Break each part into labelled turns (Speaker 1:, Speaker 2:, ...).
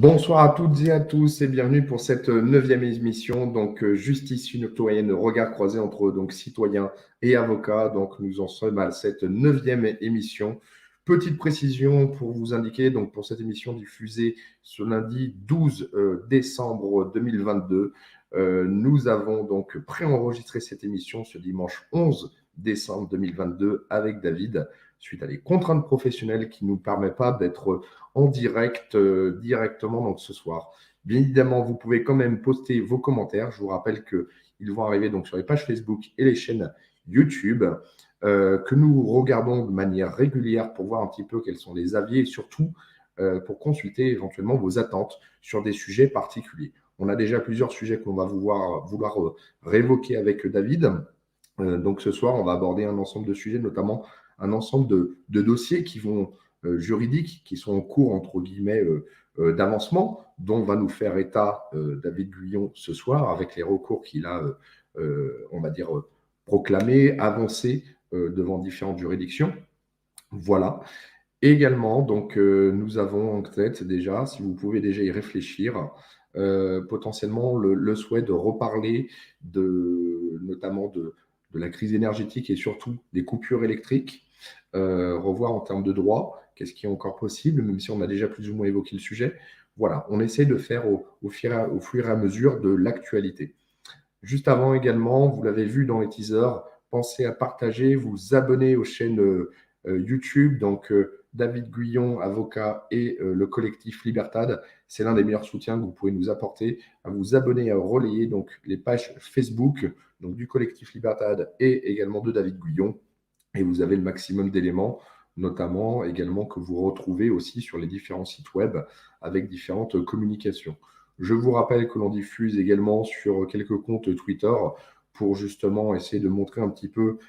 Speaker 1: Bonsoir à toutes et à tous et bienvenue pour cette neuvième émission. Donc, justice citoyenne, regard croisé entre citoyens et avocats. Donc, nous en sommes à cette neuvième émission. Petite précision pour vous indiquer, donc pour cette émission diffusée ce lundi 12 décembre 2022, nous avons donc préenregistré cette émission ce dimanche 11 décembre 2022 avec David, suite à des contraintes professionnelles qui ne nous permettent pas d'être en direct directement donc ce soir. Bien évidemment, vous pouvez quand même poster vos commentaires. Je vous rappelle qu'ils vont arriver donc sur les pages Facebook et les chaînes YouTube que nous regardons de manière régulière pour voir un petit peu quels sont les avis et surtout pour consulter éventuellement vos attentes sur des sujets particuliers. On a déjà plusieurs sujets qu'on va vouloir révoquer avec David. Donc ce soir, on va aborder un ensemble de sujets, notamment un ensemble de dossiers qui vont juridiques qui sont en cours, entre guillemets, d'avancement, dont va nous faire état David Guyon ce soir, avec les recours qu'il a, on va dire, proclamés, avancés devant différentes juridictions. Voilà. Également, donc, nous avons en tête déjà, si vous pouvez déjà y réfléchir, potentiellement le souhait de reparler notamment de la crise énergétique et surtout des coupures électriques, revoir en termes de droit, qu'est-ce qui est encore possible, même si on a déjà plus ou moins évoqué le sujet. Voilà, on essaie de faire au fur et à mesure de l'actualité. Juste avant également, vous l'avez vu dans les teasers, pensez à partager, vous abonner aux chaînes YouTube, donc David Guyon, avocat, et le collectif Libertad. C'est l'un des meilleurs soutiens que vous pouvez nous apporter, à vous abonner, à relayer donc les pages Facebook donc, du collectif Libertad et également de David Guyon. Et vous avez le maximum d'éléments, notamment également que vous retrouvez aussi sur les différents sites web avec différentes communications. Je vous rappelle que l'on diffuse également sur quelques comptes Twitter pour justement essayer de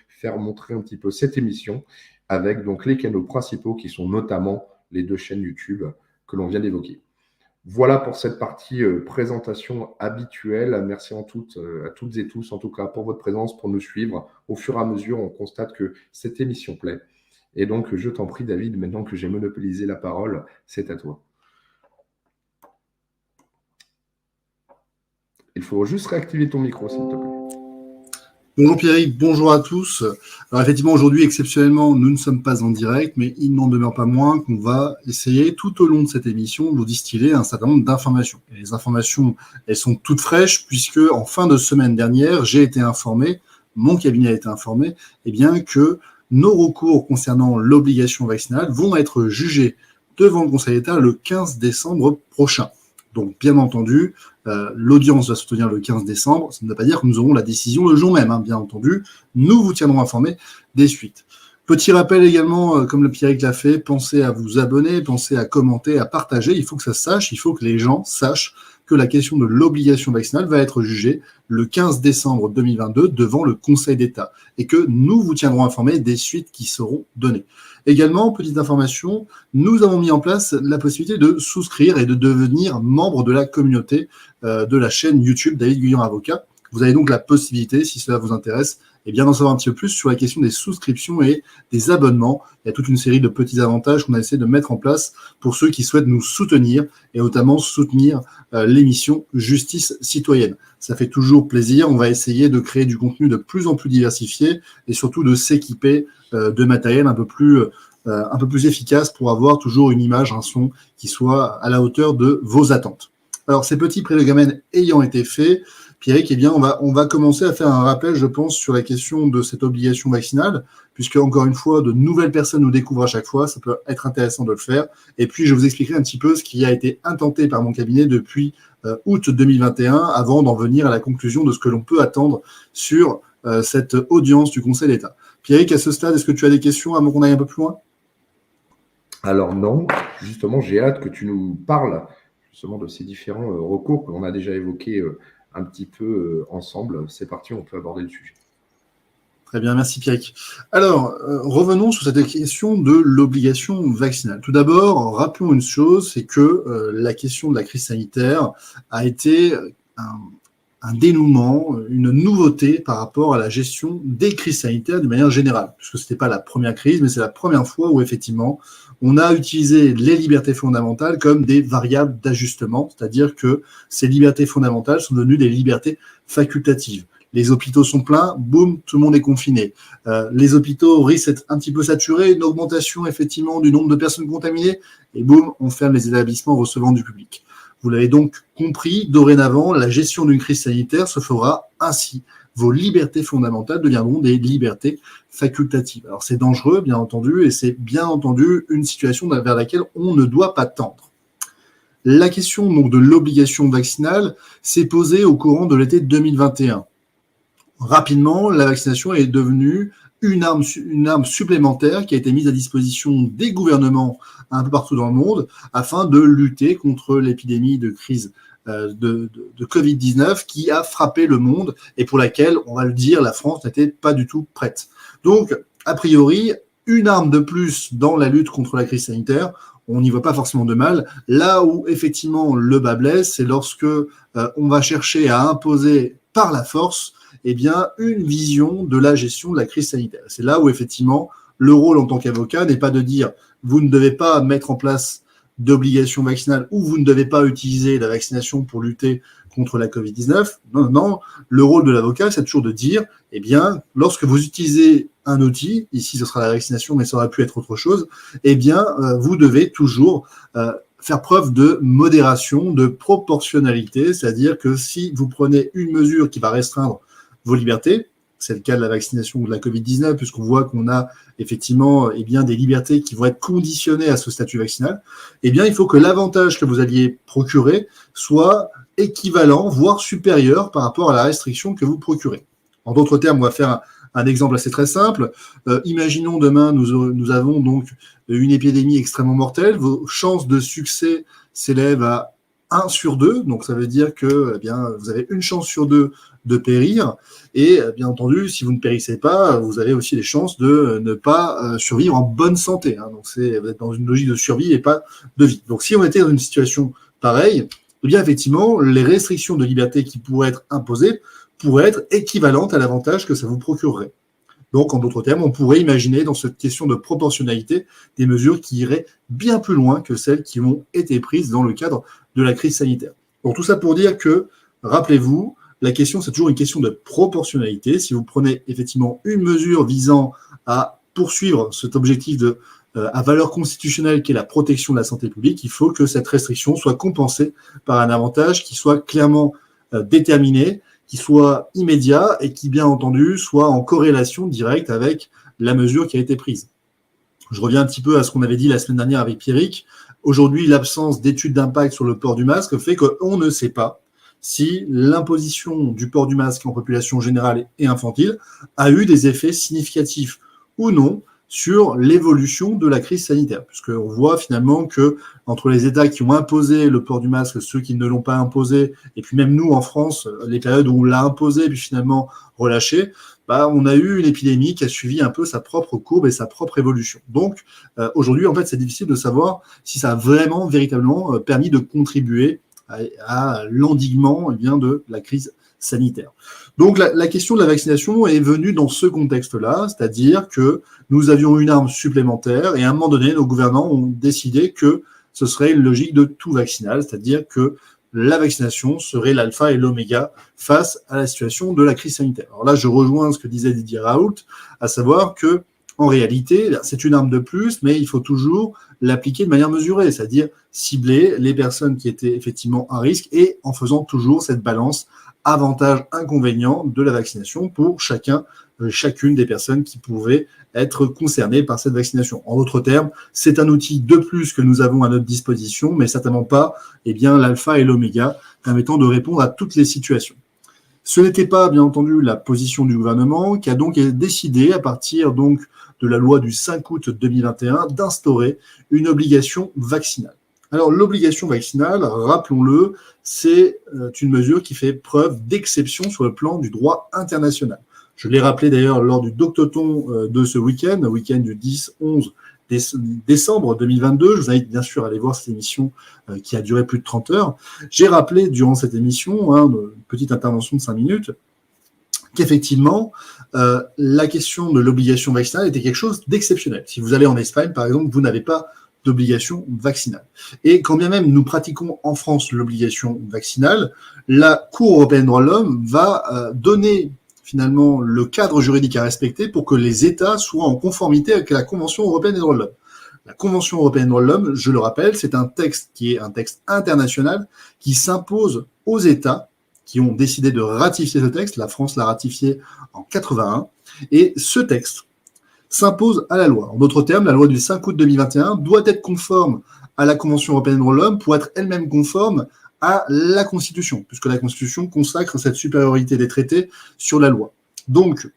Speaker 1: faire montrer un petit peu cette émission avec donc les canaux principaux qui sont notamment les deux chaînes YouTube que l'on vient d'évoquer. Voilà pour cette partie présentation habituelle. Merci à toutes et tous, en tout cas, pour votre présence, pour nous suivre. Au fur et à mesure, on constate que cette émission plaît. Et donc, je t'en prie, David, maintenant que j'ai monopolisé la parole, c'est à toi. Il faut juste réactiver ton micro, s'il te plaît.
Speaker 2: Bonjour Pierrick, bonjour à tous. Alors effectivement, aujourd'hui, exceptionnellement, nous ne sommes pas en direct, mais il n'en demeure pas moins qu'on va essayer tout au long de cette émission de vous distiller un certain nombre d'informations. Et les informations, elles sont toutes fraîches puisque en fin de semaine dernière, j'ai été informé, mon cabinet a été informé, eh bien que nos recours concernant l'obligation vaccinale vont être jugés devant le Conseil d'État le 15 décembre prochain. Donc, bien entendu, l'audience va se tenir le 15 décembre. Ça ne veut pas dire que nous aurons la décision le jour même, hein, bien entendu. Nous vous tiendrons informés des suites. Petit rappel également, comme le Pierrick l'a fait, pensez à vous abonner, pensez à commenter, à partager. Il faut que ça se sache, il faut que les gens sachent que la question de l'obligation vaccinale va être jugée le 15 décembre 2022 devant le Conseil d'État et que nous vous tiendrons informés des suites qui seront données. Également, petite information, nous avons mis en place la possibilité de souscrire et de devenir membre de la communauté de la chaîne YouTube David Guyon Avocat. Vous avez donc la possibilité, si cela vous intéresse, et bien d'en savoir un petit peu plus sur la question des souscriptions et des abonnements. Il y a toute une série de petits avantages qu'on a essayé de mettre en place pour ceux qui souhaitent nous soutenir et notamment soutenir l'émission Justice citoyenne. Ça fait toujours plaisir. On va essayer de créer du contenu de plus en plus diversifié et surtout de s'équiper de matériel un peu plus efficace pour avoir toujours une image, un son qui soit à la hauteur de vos attentes. Alors, ces petits prélégaments ayant été faits, Pierrick, eh bien, on va commencer à faire un rappel, je pense, sur la question de cette obligation vaccinale, puisque, encore une fois, de nouvelles personnes nous découvrent à chaque fois, ça peut être intéressant de le faire. Et puis, je vous expliquerai un petit peu ce qui a été intenté par mon cabinet depuis août 2021, avant d'en venir à la conclusion de ce que l'on peut attendre sur cette audience du Conseil d'État. Pierrick, à ce stade, est-ce que tu as des questions avant qu'on aille un peu plus loin ?
Speaker 1: Alors non, justement, j'ai hâte que tu nous parles justement de ces différents recours que l'on a déjà évoqués un petit peu ensemble. C'est parti, on peut aborder le sujet.
Speaker 2: Très bien, merci Pierrick. Alors, revenons sur cette question de l'obligation vaccinale. Tout d'abord, rappelons une chose, c'est que la question de la crise sanitaire a été un dénouement, une nouveauté par rapport à la gestion des crises sanitaires de manière générale, puisque ce n'était pas la première crise, mais c'est la première fois où effectivement on a utilisé les libertés fondamentales comme des variables d'ajustement, c'est-à-dire que ces libertés fondamentales sont devenues des libertés facultatives. Les hôpitaux sont pleins, boum, tout le monde est confiné. Les hôpitaux risquent d'être un petit peu saturés, une augmentation effectivement du nombre de personnes contaminées, et boum, on ferme les établissements recevant du public. Vous l'avez donc compris, dorénavant, la gestion d'une crise sanitaire se fera ainsi. Vos libertés fondamentales deviendront des libertés facultatives. Alors c'est dangereux, bien entendu, et c'est bien entendu une situation vers laquelle on ne doit pas tendre. La question donc de l'obligation vaccinale s'est posée au courant de l'été 2021. Rapidement, la vaccination est devenue une arme supplémentaire qui a été mise à disposition des gouvernements un peu partout dans le monde afin de lutter contre l'épidémie de crise de Covid-19 qui a frappé le monde et pour laquelle, on va le dire, la France n'était pas du tout prête. Donc, a priori, une arme de plus dans la lutte contre la crise sanitaire, on n'y voit pas forcément de mal. Là où, effectivement, le bât blesse, c'est lorsque on va chercher à imposer par la force une vision de la gestion de la crise sanitaire. C'est là où, effectivement, le rôle en tant qu'avocat n'est pas de dire vous ne devez pas mettre en place d'obligations vaccinales ou vous ne devez pas utiliser la vaccination pour lutter contre la Covid-19. Non. Le rôle de l'avocat, c'est toujours de dire, lorsque vous utilisez un outil, ici ce sera la vaccination, mais ça aurait pu être autre chose, vous devez toujours faire preuve de modération, de proportionnalité, c'est-à-dire que si vous prenez une mesure qui va restreindre vos libertés, c'est le cas de la vaccination ou de la Covid-19, puisqu'on voit qu'on a effectivement des libertés qui vont être conditionnées à ce statut vaccinal, il faut que l'avantage que vous alliez procurer soit équivalent, voire supérieur par rapport à la restriction que vous procurez. En d'autres termes, on va faire un exemple assez très simple. Imaginons demain, nous avons donc une épidémie extrêmement mortelle. Vos chances de succès s'élèvent à 1 sur 2, donc ça veut dire que vous avez une chance sur 2 de périr, et bien entendu, si vous ne périssez pas, vous avez aussi les chances de ne pas survivre en bonne santé. Donc vous êtes dans une logique de survie et pas de vie. Donc si on était dans une situation pareille, effectivement, les restrictions de liberté qui pourraient être imposées pourraient être équivalentes à l'avantage que ça vous procurerait. Donc, en d'autres termes, on pourrait imaginer dans cette question de proportionnalité des mesures qui iraient bien plus loin que celles qui ont été prises dans le cadre de la crise sanitaire. Donc, tout ça pour dire que, rappelez-vous, la question, c'est toujours une question de proportionnalité. Si vous prenez effectivement une mesure visant à poursuivre cet objectif à valeur constitutionnelle qui est la protection de la santé publique, il faut que cette restriction soit compensée par un avantage qui soit clairement déterminé, qui soit immédiat et qui, bien entendu, soit en corrélation directe avec la mesure qui a été prise. Je reviens un petit peu à ce qu'on avait dit la semaine dernière avec Pierrick. Aujourd'hui, l'absence d'études d'impact sur le port du masque fait qu'on ne sait pas si l'imposition du port du masque en population générale et infantile a eu des effets significatifs ou non sur l'évolution de la crise sanitaire, puisqu'on voit finalement que entre les États qui ont imposé le port du masque, ceux qui ne l'ont pas imposé, et puis même nous en France, les périodes où on l'a imposé puis finalement relâché, on a eu une épidémie qui a suivi un peu sa propre courbe et sa propre évolution. Donc aujourd'hui, en fait, c'est difficile de savoir si ça a vraiment, véritablement permis de contribuer à l'endiguement de la crise sanitaire. Donc la question de la vaccination est venue dans ce contexte-là, c'est-à-dire que nous avions une arme supplémentaire et à un moment donné, nos gouvernants ont décidé que ce serait une logique de tout vaccinal, c'est-à-dire que la vaccination serait l'alpha et l'oméga face à la situation de la crise sanitaire. Alors là, je rejoins ce que disait Didier Raoult, à savoir que en réalité, c'est une arme de plus, mais il faut toujours l'appliquer de manière mesurée, c'est-à-dire cibler les personnes qui étaient effectivement à risque et en faisant toujours cette balance avantage-inconvénient de la vaccination pour chacune des personnes qui pouvaient être concernées par cette vaccination. En d'autres termes, c'est un outil de plus que nous avons à notre disposition, mais certainement pas l'alpha et l'oméga permettant de répondre à toutes les situations. Ce n'était pas, bien entendu, la position du gouvernement qui a donc décidé, à partir donc de la loi du 5 août 2021, d'instaurer une obligation vaccinale. Alors, l'obligation vaccinale, rappelons-le, c'est une mesure qui fait preuve d'exception sur le plan du droit international. Je l'ai rappelé d'ailleurs lors du Doctoton de ce week-end du 10, 11 décembre 2022. Je vous invite bien sûr à aller voir cette émission qui a duré plus de 30 heures. J'ai rappelé durant cette émission, une petite intervention de 5 minutes, qu'effectivement, la question de l'obligation vaccinale était quelque chose d'exceptionnel. Si vous allez en Espagne, par exemple, vous n'avez pas d'obligation vaccinale. Et quand bien même nous pratiquons en France l'obligation vaccinale, la Cour européenne des droits de l'homme va donner finalement le cadre juridique à respecter pour que les États soient en conformité avec la Convention européenne des droits de l'homme. La Convention européenne des droits de l'homme, je le rappelle, c'est un texte qui est un texte international qui s'impose aux États qui ont décidé de ratifier ce texte. La France l'a ratifié en 81. Et ce texte s'impose à la loi. En d'autres termes, la loi du 5 août 2021 doit être conforme à la Convention européenne des droits de l'homme pour être elle-même conforme à la Constitution, puisque la Constitution consacre cette supériorité des traités sur la loi. Donc,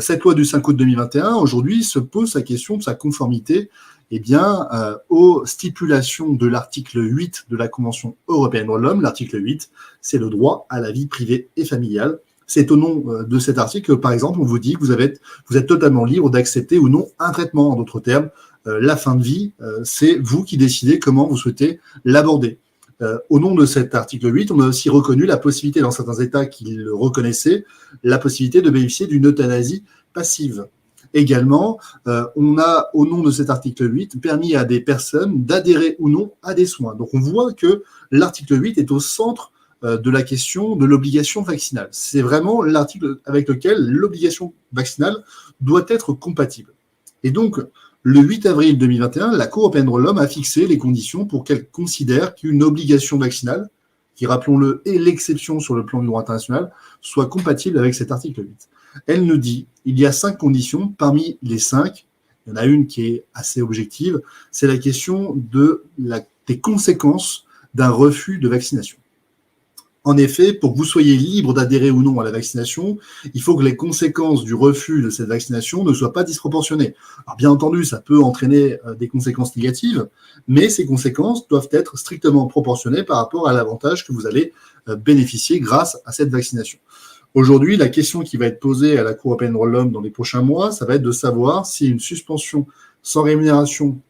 Speaker 2: cette loi du 5 août 2021, aujourd'hui, se pose la question de sa conformité aux stipulations de l'article 8 de la Convention européenne des droits de l'homme. L'article 8, c'est le droit à la vie privée et familiale. C'est au nom de cet article que, par exemple, on vous dit que vous êtes totalement libre d'accepter ou non un traitement. En d'autres termes, la fin de vie, c'est vous qui décidez comment vous souhaitez l'aborder. Au nom de cet article 8, on a aussi reconnu la possibilité, dans certains États qui le reconnaissaient, la possibilité de bénéficier d'une euthanasie passive. Également, on a, au nom de cet article 8, permis à des personnes d'adhérer ou non à des soins. Donc on voit que l'article 8 est au centre de la question de l'obligation vaccinale. C'est vraiment l'article avec lequel l'obligation vaccinale doit être compatible. Et donc, le 8 avril 2021, la Cour européenne des droits de l'homme a fixé les conditions pour qu'elle considère qu'une obligation vaccinale, qui, rappelons-le, est l'exception sur le plan du droit international, soit compatible avec cet article 8. Elle nous dit il y a 5 conditions. Parmi les 5, il y en a une qui est assez objective, c'est la question des conséquences d'un refus de vaccination. En effet, pour que vous soyez libre d'adhérer ou non à la vaccination, il faut que les conséquences du refus de cette vaccination ne soient pas disproportionnées. Alors bien entendu, ça peut entraîner des conséquences négatives, mais ces conséquences doivent être strictement proportionnées par rapport à l'avantage que vous allez bénéficier grâce à cette vaccination. Aujourd'hui, la question qui va être posée à la Cour européenne des droits de l'homme dans les prochains mois, ça va être de savoir si une suspension sans rémunération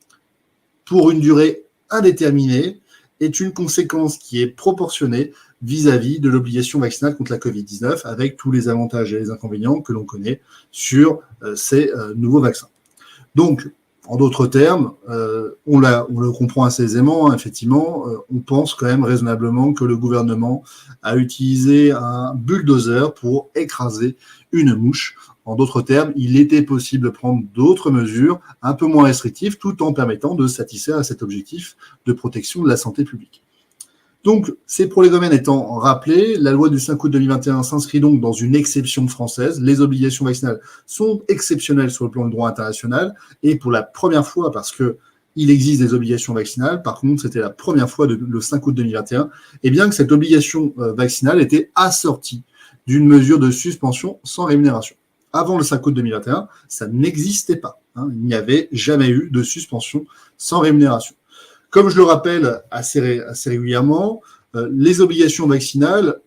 Speaker 2: pour une durée indéterminée est une conséquence qui est proportionnée vis-à-vis de l'obligation vaccinale contre la Covid-19, avec tous les avantages et les inconvénients que l'on connaît sur ces nouveaux vaccins. Donc, en d'autres termes, on le comprend assez aisément, effectivement, on pense quand même raisonnablement que le gouvernement a utilisé un bulldozer pour écraser une mouche. En d'autres termes, il était possible de prendre d'autres mesures un peu moins restrictives tout en permettant de satisfaire à cet objectif de protection de la santé publique. Donc, ces prolégomènes étant rappelés, la loi du 5 août 2021 s'inscrit donc dans une exception française. Les obligations vaccinales sont exceptionnelles sur le plan du droit international et pour la première fois, parce qu'il existe des obligations vaccinales, par contre, c'était la première fois le 5 août 2021, et bien que cette obligation vaccinale était assortie d'une mesure de suspension sans rémunération. Avant le 5 août 2021, ça n'existait pas. Il n'y avait jamais eu de suspension sans rémunération. Comme je le rappelle assez régulièrement, les obligations vaccinales,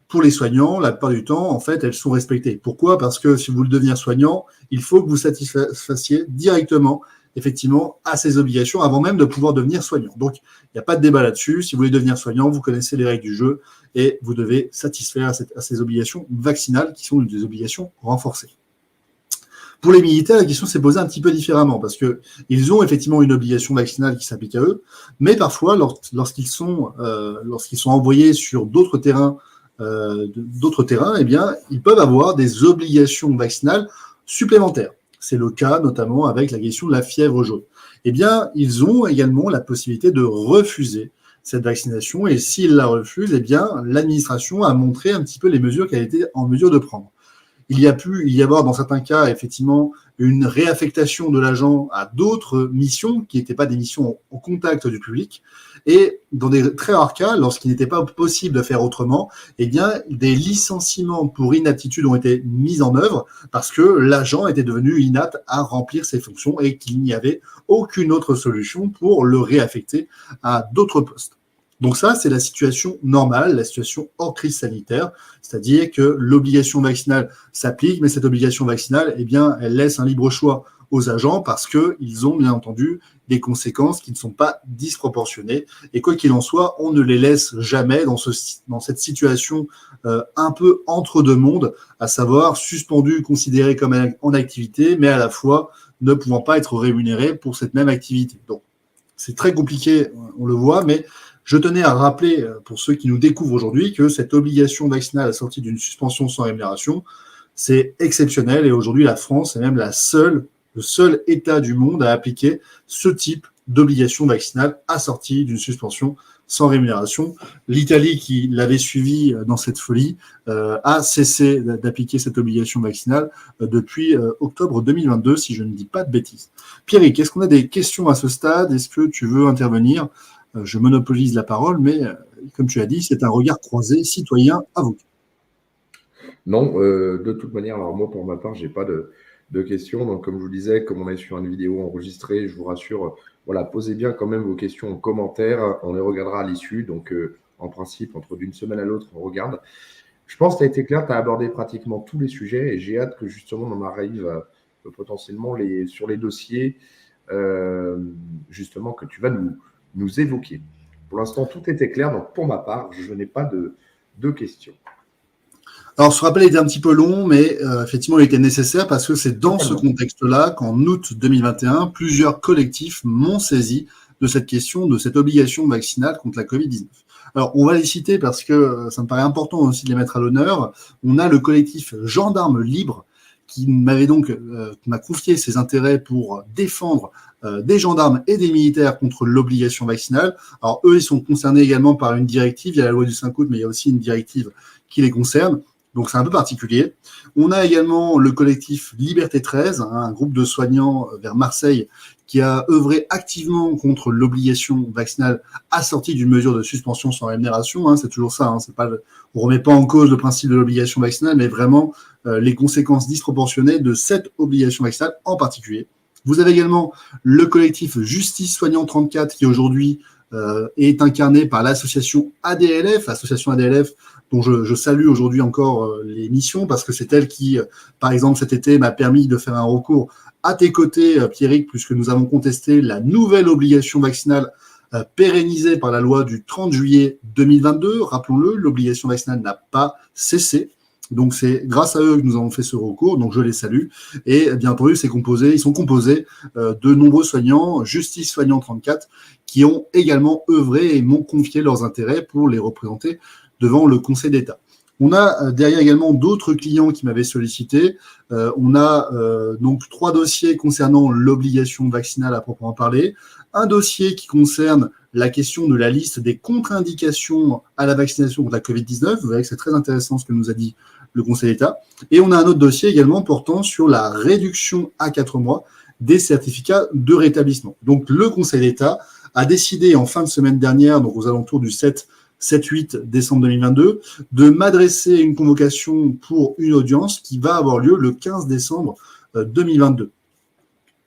Speaker 2: pour les soignants, la plupart du temps, en fait, elles sont respectées. Pourquoi ? Parce que si vous voulez devenir soignant, il faut que vous satisfassiez directement, effectivement, à ces obligations avant même de pouvoir devenir soignant. Donc, il n'y a pas de débat là-dessus. Si vous voulez devenir soignant, vous connaissez les règles du jeu et vous devez satisfaire à ces obligations vaccinales qui sont des obligations renforcées. Pour les militaires, la question s'est posée un petit peu différemment parce qu'ils ont effectivement une obligation vaccinale qui s'applique à eux, mais parfois, lorsqu'ils sont envoyés sur d'autres terrains, eh bien, ils peuvent avoir des obligations vaccinales supplémentaires. C'est le cas notamment avec la question de la fièvre jaune. Eh bien, ils ont également la possibilité de refuser cette vaccination et s'ils la refusent, eh bien, l'administration a montré un petit peu les mesures qu'elle était en mesure de prendre. Il y a pu y avoir dans certains cas effectivement une réaffectation de l'agent à d'autres missions qui n'étaient pas des missions au contact du public. Et dans des très rares cas, lorsqu'il n'était pas possible de faire autrement, eh bien, des licenciements pour inaptitude ont été mis en œuvre parce que l'agent était devenu inapte à remplir ses fonctions et qu'il n'y avait aucune autre solution pour le réaffecter à d'autres postes. Donc ça, c'est la situation normale, la situation hors crise sanitaire, c'est-à-dire que l'obligation vaccinale s'applique, mais cette obligation vaccinale, eh bien, elle laisse un libre choix aux agents parce qu'ils ont bien entendu des conséquences qui ne sont pas disproportionnées. Et quoi qu'il en soit, on ne les laisse jamais dans cette situation un peu entre deux mondes, à savoir suspendus, considérés comme en activité, mais à la fois ne pouvant pas être rémunérés pour cette même activité. Donc, c'est très compliqué, on le voit, mais je tenais à rappeler pour ceux qui nous découvrent aujourd'hui que cette obligation vaccinale assortie d'une suspension sans rémunération, c'est exceptionnel et aujourd'hui la France est même le seul État du monde à appliquer ce type d'obligation vaccinale assortie d'une suspension sans rémunération. L'Italie, qui l'avait suivi dans cette folie, a cessé d'appliquer cette obligation vaccinale depuis octobre 2022, si je ne dis pas de bêtises. Pierrick, est-ce qu'on a des questions à ce stade? Est-ce que tu veux intervenir? Je monopolise la parole, mais comme tu as dit, c'est un regard croisé citoyen-avocat.
Speaker 1: Non, de toute manière, alors moi, pour ma part, je n'ai pas de questions. Donc, comme je vous disais, comme on est sur une vidéo enregistrée, je vous rassure, voilà, posez bien quand même vos questions en commentaire. On les regardera à l'issue. Donc, en principe, entre d'une semaine à l'autre, on regarde. Je pense que tu as été clair, tu as abordé pratiquement tous les sujets et j'ai hâte que justement on en arrive potentiellement sur les dossiers justement que tu vas nous évoquer. Pour l'instant, tout était clair. Donc, pour ma part, je n'ai pas de questions.
Speaker 2: Alors, ce rappel était un petit peu long, mais effectivement, il était nécessaire parce que c'est dans ce contexte-là qu'en août 2021, plusieurs collectifs m'ont saisi de cette question, de cette obligation vaccinale contre la Covid-19. Alors, on va les citer parce que ça me paraît important aussi de les mettre à l'honneur. On a le collectif Gendarmes Libres qui m'a confié ses intérêts pour défendre des gendarmes et des militaires contre l'obligation vaccinale. Alors, eux, ils sont concernés également par une directive. Il y a la loi du 5 août, mais il y a aussi une directive qui les concerne. Donc, c'est un peu particulier. On a également le collectif Liberté 13, un groupe de soignants vers Marseille qui a œuvré activement contre l'obligation vaccinale assortie d'une mesure de suspension sans rémunération. C'est toujours ça. On remet pas en cause le principe de l'obligation vaccinale, mais vraiment les conséquences disproportionnées de cette obligation vaccinale en particulier. Vous avez également le collectif Justice Soignant 34 qui aujourd'hui est incarné par l'association ADLF, dont je salue aujourd'hui encore les missions parce que c'est elle qui, par exemple, cet été m'a permis de faire un recours à tes côtés, Pierrick, puisque nous avons contesté la nouvelle obligation vaccinale pérennisée par la loi du 30 juillet 2022. Rappelons-le, l'obligation vaccinale n'a pas cessé. Donc, c'est grâce à eux que nous avons fait ce recours. Donc, je les salue. Et bien entendu, ils sont composés de nombreux soignants, Justice Soignant 34, qui ont également œuvré et m'ont confié leurs intérêts pour les représenter devant le Conseil d'État. On a derrière également d'autres clients qui m'avaient sollicité. On a donc 3 dossiers concernant l'obligation vaccinale à proprement parler. Un dossier qui concerne la question de la liste des contre-indications à la vaccination contre la Covid-19. Vous voyez que c'est très intéressant ce que nous a dit le Conseil d'État. Et on a un autre dossier également portant sur la réduction à 4 mois des certificats de rétablissement. Donc le Conseil d'État a décidé en fin de semaine dernière, donc aux alentours du 7-8 décembre 2022, de m'adresser une convocation pour une audience qui va avoir lieu le 15 décembre 2022.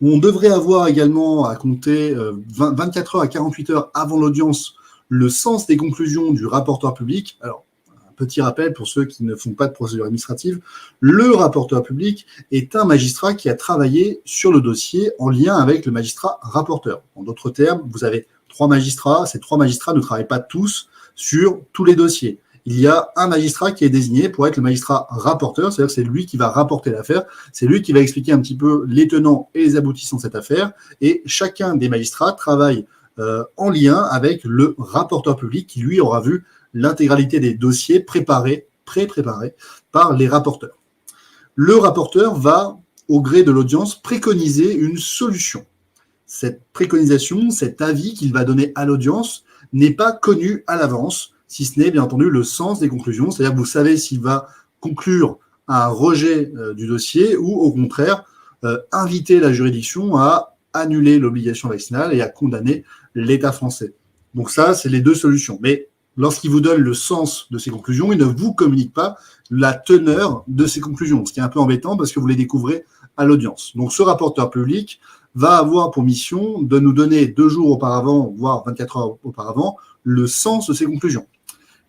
Speaker 2: On devrait avoir également à compter 24 heures à 48 heures avant l'audience le sens des conclusions du rapporteur public. Alors, un petit rappel pour ceux qui ne font pas de procédure administrative, le rapporteur public est un magistrat qui a travaillé sur le dossier en lien avec le magistrat rapporteur. En d'autres termes, vous avez 3 magistrats, ces 3 magistrats ne travaillent pas tous sur tous les dossiers. Il y a un magistrat qui est désigné pour être le magistrat rapporteur, c'est-à-dire que c'est lui qui va rapporter l'affaire, c'est lui qui va expliquer un petit peu les tenants et les aboutissants de cette affaire, et chacun des magistrats travaille en lien avec le rapporteur public qui, lui, aura vu l'intégralité des dossiers pré-préparés par les rapporteurs. Le rapporteur va, au gré de l'audience, préconiser une solution. Cette préconisation, cet avis qu'il va donner à l'audience n'est pas connu à l'avance, si ce n'est bien entendu le sens des conclusions, c'est-à-dire que vous savez s'il va conclure à un rejet du dossier ou au contraire inviter la juridiction à annuler l'obligation vaccinale et à condamner l'État français. Donc ça, c'est les 2 solutions. Mais lorsqu'il vous donne le sens de ces conclusions, il ne vous communique pas la teneur de ces conclusions, ce qui est un peu embêtant parce que vous les découvrez à l'audience. Donc ce rapporteur public va avoir pour mission de nous donner 2 jours auparavant, voire 24 heures auparavant, le sens de ces conclusions.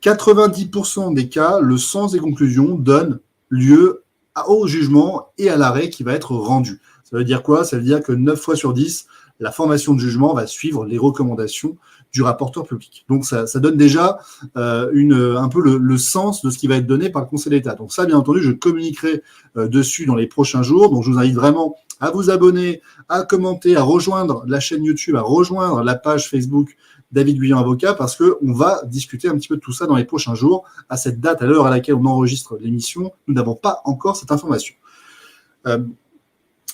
Speaker 2: 90% des cas, le sens des conclusions donne lieu au jugement et à l'arrêt qui va être rendu. Ça veut dire quoi? Ça veut dire que 9 fois sur 10, la formation de jugement va suivre les recommandations du rapporteur public. Donc, ça donne déjà un peu le sens de ce qui va être donné par le Conseil d'État. Donc ça, bien entendu, je communiquerai dessus dans les prochains jours. Donc, je vous invite vraiment à vous abonner, à commenter, à rejoindre la chaîne YouTube, à rejoindre la page Facebook David Guyon Avocat, parce qu'on va discuter un petit peu de tout ça dans les prochains jours. À cette date, à l'heure à laquelle on enregistre l'émission, nous n'avons pas encore cette information.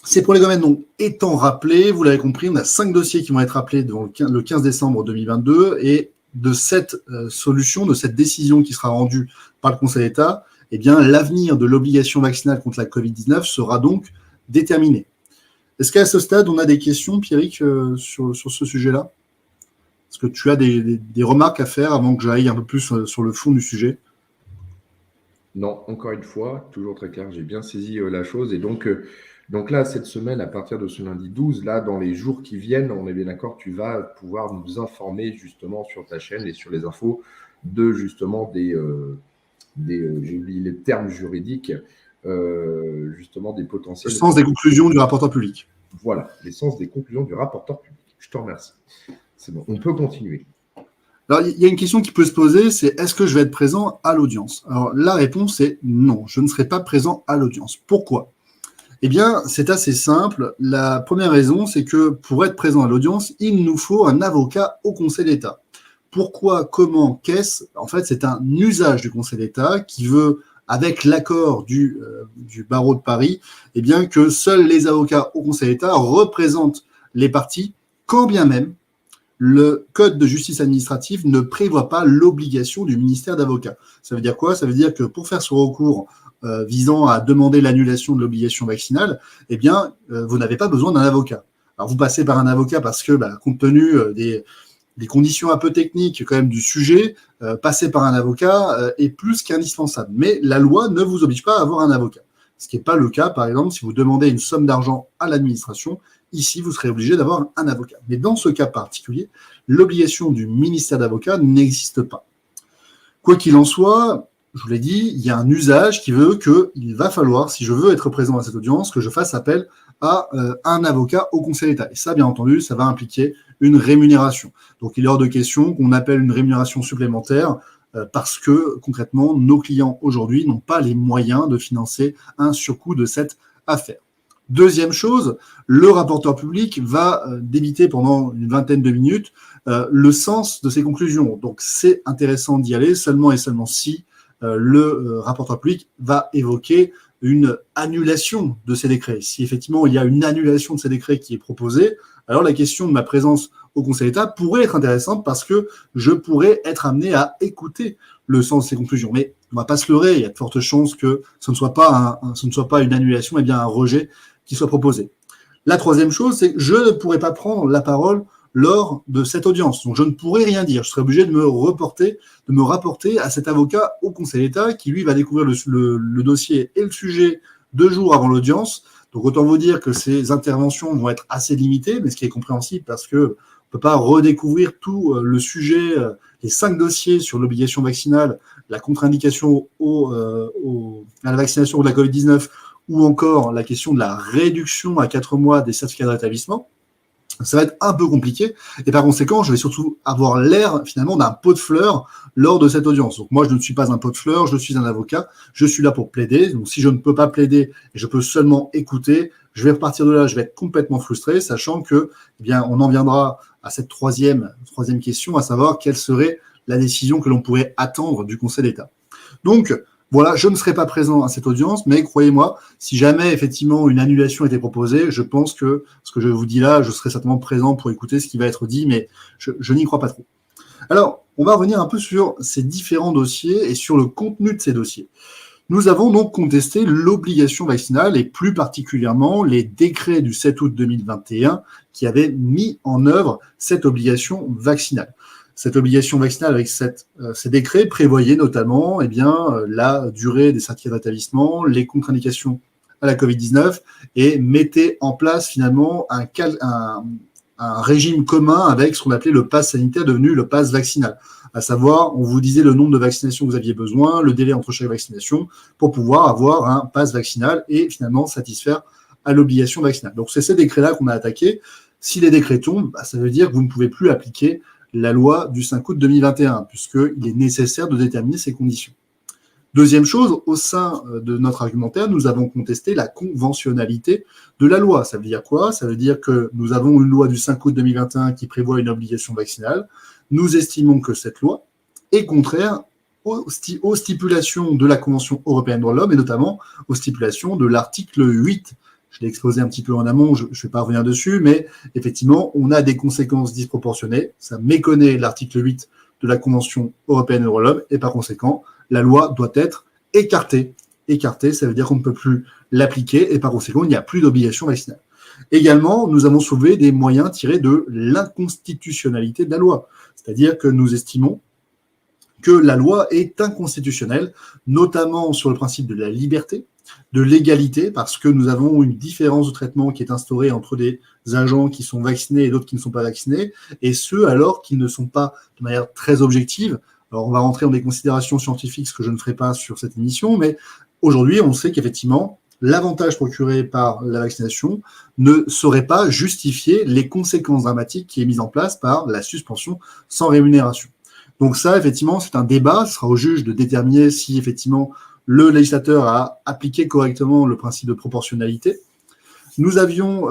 Speaker 2: Ces pour les domaines donc étant rappelés, vous l'avez compris, on a 5 dossiers qui vont être rappelés le 15 décembre 2022, et de cette solution, de cette décision qui sera rendue par le Conseil d'État, eh bien, l'avenir de l'obligation vaccinale contre la Covid-19 sera donc déterminé. Est-ce qu'à ce stade, on a des questions, Pierrick, sur ce sujet-là? Est-ce que tu as des remarques à faire avant que j'aille un peu plus sur le fond du sujet?
Speaker 1: Non, encore une fois, toujours très clair, j'ai bien saisi la chose. Et donc là, cette semaine, à partir de ce lundi 12, là, dans les jours qui viennent, on est bien d'accord, tu vas pouvoir nous informer justement sur ta chaîne et sur les infos de justement j'ai oublié les termes juridiques, justement des potentiels.
Speaker 2: Le sens des conclusions du rapporteur public.
Speaker 1: Voilà, l'essence des conclusions du rapporteur public. Je te remercie. C'est bon, on peut continuer.
Speaker 2: Alors, il y a une question qui peut se poser, c'est est-ce que je vais être présent à l'audience? Alors, la réponse est non, je ne serai pas présent à l'audience. Pourquoi? Eh bien, c'est assez simple. La première raison, c'est que pour être présent à l'audience, il nous faut un avocat au Conseil d'État. Pourquoi, comment, qu'est-ce? En fait, c'est un usage du Conseil d'État qui veut, avec l'accord du barreau de Paris, eh bien que seuls les avocats au Conseil d'État représentent les parties, quand bien même le Code de justice administrative ne prévoit pas l'obligation du ministère d'avocat. Ça veut dire quoi? Ça veut dire que pour faire ce recours visant à demander l'annulation de l'obligation vaccinale, eh bien, vous n'avez pas besoin d'un avocat. Alors, vous passez par un avocat parce que, compte tenu des conditions un peu techniques quand même du sujet, passer par un avocat est plus qu'indispensable. Mais la loi ne vous oblige pas à avoir un avocat. Ce qui n'est pas le cas, par exemple, si vous demandez une somme d'argent à l'administration, ici, vous serez obligé d'avoir un avocat. Mais dans ce cas particulier, l'obligation du ministère d'avocat n'existe pas. Quoi qu'il en soit, je vous l'ai dit, il y a un usage qui veut qu'il va falloir, si je veux être présent à cette audience, que je fasse appel à un avocat au Conseil d'État. Et ça, bien entendu, ça va impliquer une rémunération. Donc, il est hors de question qu'on appelle une rémunération supplémentaire parce que, concrètement, nos clients aujourd'hui n'ont pas les moyens de financer un surcoût de cette affaire. Deuxième chose, le rapporteur public va débiter pendant une vingtaine de minutes le sens de ses conclusions. Donc, c'est intéressant d'y aller seulement et seulement si le rapporteur public va évoquer une annulation de ces décrets. Si effectivement il y a une annulation de ces décrets qui est proposée, alors la question de ma présence au Conseil d'État pourrait être intéressante parce que je pourrais être amené à écouter le sens de ces conclusions. Mais on ne va pas se leurrer, il y a de fortes chances que ce ne soit pas une annulation, mais bien un rejet qui soit proposé. La troisième chose, c'est que je ne pourrais pas prendre la parole lors de cette audience. Donc, je ne pourrais rien dire. Je serais obligé de me rapporter à cet avocat au Conseil d'État qui, lui, va découvrir le dossier et le sujet 2 jours avant l'audience. Donc, autant vous dire que ces interventions vont être assez limitées, mais ce qui est compréhensible parce que on ne peut pas redécouvrir tout le sujet, les 5 dossiers sur l'obligation vaccinale, la contre-indication à la vaccination de la Covid-19 ou encore la question de la réduction à 4 mois des certificats de rétablissement. Ça va être un peu compliqué et par conséquent, je vais surtout avoir l'air finalement d'un pot de fleurs lors de cette audience. Donc moi, je ne suis pas un pot de fleurs, je suis un avocat, je suis là pour plaider. Donc si je ne peux pas plaider et je peux seulement écouter, je vais repartir de là, je vais être complètement frustré, sachant que, eh bien, on en viendra à cette troisième question, à savoir quelle serait la décision que l'on pourrait attendre du Conseil d'État. Donc, voilà, je ne serai pas présent à cette audience, mais croyez-moi, si jamais effectivement une annulation était proposée, je pense que ce que je vous dis là, je serai certainement présent pour écouter ce qui va être dit, mais je n'y crois pas trop. Alors, on va revenir un peu sur ces différents dossiers et sur le contenu de ces dossiers. Nous avons donc contesté l'obligation vaccinale et plus particulièrement les décrets du 7 août 2021 qui avaient mis en œuvre cette obligation vaccinale. Cette obligation vaccinale avec ces décrets prévoyait notamment la durée des certificats de rétablissement, les contre-indications à la Covid-19 et mettait en place finalement un régime commun avec ce qu'on appelait le pass sanitaire devenu le pass vaccinal. À savoir, on vous disait le nombre de vaccinations que vous aviez besoin, le délai entre chaque vaccination pour pouvoir avoir un pass vaccinal et finalement satisfaire à l'obligation vaccinale. Donc, c'est ces décrets-là qu'on a attaqués. Si les décrets tombent, ça veut dire que vous ne pouvez plus appliquer la loi du 5 août 2021, puisqu'il est nécessaire de déterminer ces conditions. Deuxième chose, au sein de notre argumentaire, nous avons contesté la conventionnalité de la loi. Ça veut dire quoi? Ça veut dire que nous avons une loi du 5 août 2021 qui prévoit une obligation vaccinale. Nous estimons que cette loi est contraire aux stipulations de la Convention européenne des droits de l'homme et notamment aux stipulations de l'article 8. Je l'ai exposé un petit peu en amont, je ne vais pas revenir dessus, mais effectivement, on a des conséquences disproportionnées. Ça méconnaît l'article 8 de la Convention européenne des droits de l'homme et par conséquent, la loi doit être écartée. Écartée, ça veut dire qu'on ne peut plus l'appliquer et par conséquent, il n'y a plus d'obligation vaccinale. Également, nous avons soulevé des moyens tirés de l'inconstitutionnalité de la loi. C'est-à-dire que nous estimons que la loi est inconstitutionnelle, notamment sur le principe de la liberté, de l'égalité, parce que nous avons une différence de traitement qui est instaurée entre des agents qui sont vaccinés et d'autres qui ne sont pas vaccinés, et ce, alors qu'ils ne sont pas de manière très objective. Alors, on va rentrer dans des considérations scientifiques, ce que je ne ferai pas sur cette émission, mais aujourd'hui, on sait qu'effectivement, l'avantage procuré par la vaccination ne saurait pas justifier les conséquences dramatiques qui est mise en place par la suspension sans rémunération. Donc ça, effectivement, c'est un débat. Ce sera au juge de déterminer si, effectivement, le législateur a appliqué correctement le principe de proportionnalité. Nous avions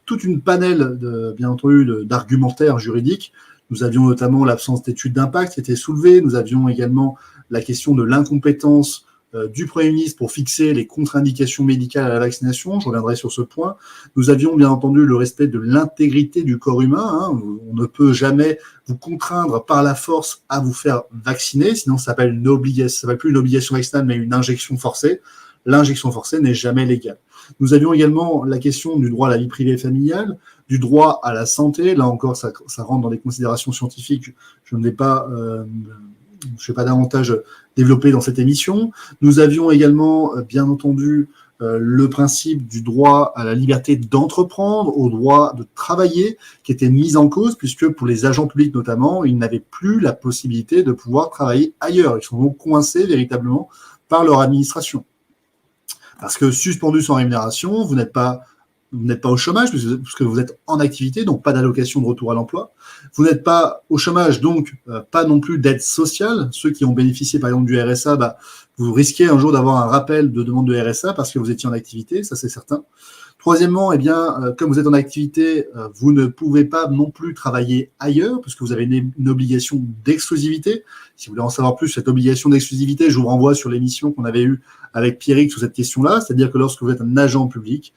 Speaker 2: toute une panel, bien entendu, d'argumentaires juridiques. Nous avions notamment l'absence d'études d'impact qui était soulevée. Nous avions également la question de l'incompétence du Premier ministre pour fixer les contre-indications médicales à la vaccination. Je reviendrai sur ce point. Nous avions bien entendu le respect de l'intégrité du corps humain. On ne peut jamais vous contraindre par la force à vous faire vacciner, sinon ça s'appelle une obligation. Ça ne s'appelle plus une obligation vaccinale, mais une injection forcée. L'injection forcée n'est jamais légale. Nous avions également la question du droit à la vie privée et familiale, du droit à la santé. Là encore, ça rentre dans des considérations scientifiques. Je ne vais pas davantage développer dans cette émission. Nous avions également, bien entendu, le principe du droit à la liberté d'entreprendre, au droit de travailler, qui était mis en cause, puisque pour les agents publics notamment, ils n'avaient plus la possibilité de pouvoir travailler ailleurs. Ils sont donc coincés véritablement par leur administration. Parce que suspendu sans rémunération, vous n'êtes pas au chômage, puisque vous êtes en activité, donc pas d'allocation de retour à l'emploi. Vous n'êtes pas au chômage, donc pas non plus d'aide sociale. Ceux qui ont bénéficié par exemple du RSA, vous risquez un jour d'avoir un rappel de demande de RSA parce que vous étiez en activité, ça c'est certain. Troisièmement, comme vous êtes en activité, vous ne pouvez pas non plus travailler ailleurs, puisque vous avez une obligation d'exclusivité. Si vous voulez en savoir plus, cette obligation d'exclusivité, je vous renvoie sur l'émission qu'on avait eue avec Pierrick sur cette question-là, c'est-à-dire que lorsque vous êtes un agent public,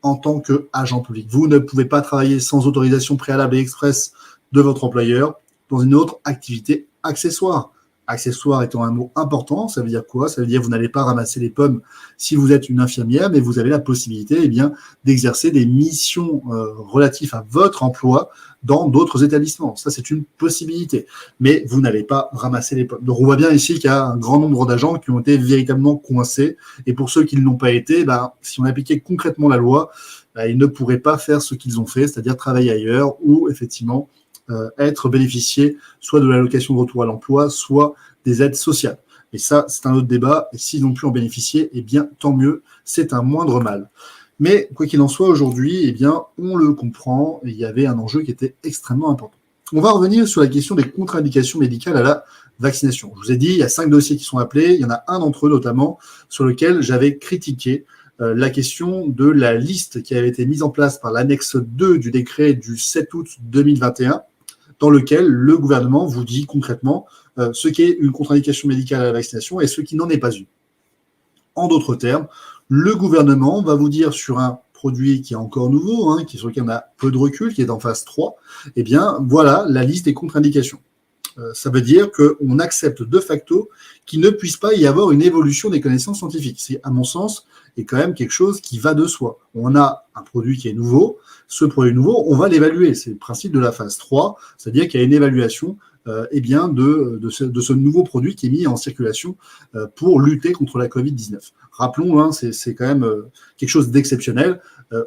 Speaker 2: en tant qu'agent public, vous ne pouvez pas travailler sans autorisation préalable et express de votre employeur dans une autre activité accessoire. Accessoire étant un mot important, ça veut dire quoi? Ça veut dire que vous n'allez pas ramasser les pommes si vous êtes une infirmière, mais vous avez la possibilité d'exercer des missions relatives à votre emploi dans d'autres établissements. Ça, c'est une possibilité. Mais vous n'allez pas ramasser les pommes. Donc, on voit bien ici qu'il y a un grand nombre d'agents qui ont été véritablement coincés. Et pour ceux qui ne l'ont pas été, si on appliquait concrètement la loi, ils ne pourraient pas faire ce qu'ils ont fait, c'est-à-dire travailler ailleurs ou effectivement être bénéficiés soit de l'allocation de retour à l'emploi, soit des aides sociales. Et ça, c'est un autre débat. Et s'ils n'ont pu en bénéficier, tant mieux, c'est un moindre mal. Mais quoi qu'il en soit, aujourd'hui, on le comprend, il y avait un enjeu qui était extrêmement important. On va revenir sur la question des contre-indications médicales à la vaccination. Je vous ai dit, il y a 5 dossiers qui sont appelés. Il y en a un d'entre eux, notamment, sur lequel j'avais critiqué la question de la liste qui avait été mise en place par l'annexe 2 du décret du 7 août 2021, dans lequel le gouvernement vous dit concrètement ce qu'est une contre-indication médicale à la vaccination et ce qui n'en est pas une. En d'autres termes, le gouvernement va vous dire sur un produit qui est encore nouveau, sur lequel on a peu de recul, qui est en phase 3, voilà la liste des contre-indications. Ça veut dire qu'on accepte de facto qu'il ne puisse pas y avoir une évolution des connaissances scientifiques. C'est, à mon sens, est quand même quelque chose qui va de soi. On a un produit qui est nouveau, ce produit nouveau, on va l'évaluer. C'est le principe de la phase 3, c'est-à-dire qu'il y a une évaluation de ce nouveau produit qui est mis en circulation pour lutter contre la Covid-19. Rappelons, c'est quand même quelque chose d'exceptionnel.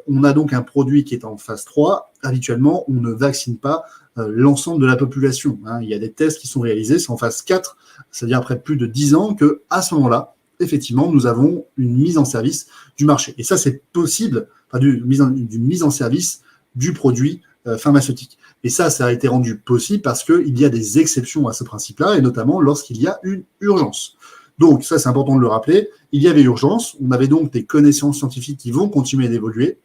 Speaker 2: On a donc un produit qui est en phase 3. Habituellement, on ne vaccine pas l'ensemble de la population. Il y a des tests qui sont réalisés, c'est en phase 4, c'est-à-dire après plus de 10 ans qu'à ce moment-là, effectivement, nous avons une mise en service du marché. Et ça, c'est possible, d'une mise en service du produit pharmaceutique. Et ça a été rendu possible parce qu'il y a des exceptions à ce principe-là, et notamment lorsqu'il y a une urgence. Donc, ça, c'est important de le rappeler. Il y avait urgence. On avait donc des connaissances scientifiques qui vont continuer d'évoluer.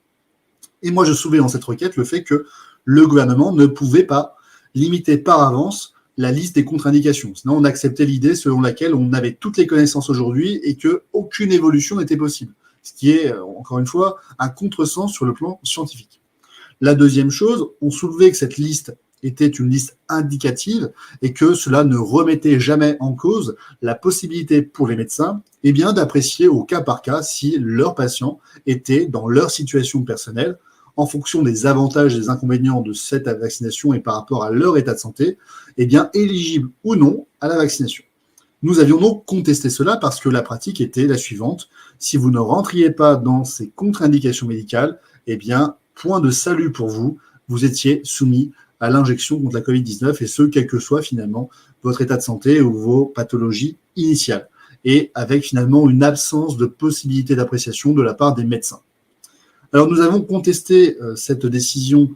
Speaker 2: Et moi, je soulevais dans cette requête le fait que le gouvernement ne pouvait pas limiter par avance la liste des contre-indications. Sinon, on acceptait l'idée selon laquelle on avait toutes les connaissances aujourd'hui et qu'aucune évolution n'était possible. Ce qui est, encore une fois, un contresens sur le plan scientifique. La deuxième chose, on soulevait que cette liste était une liste indicative et que cela ne remettait jamais en cause la possibilité pour les médecins d'apprécier au cas par cas si leurs patients étaient dans leur situation personnelle en fonction des avantages et des inconvénients de cette vaccination et par rapport à leur état de santé, éligibles ou non à la vaccination. Nous avions donc contesté cela parce que la pratique était la suivante. Si vous ne rentriez pas dans ces contre-indications médicales, point de salut pour vous, vous étiez soumis à l'injection contre la Covid-19 et ce, quel que soit finalement votre état de santé ou vos pathologies initiales. Et avec finalement une absence de possibilité d'appréciation de la part des médecins. Alors nous avons contesté cette décision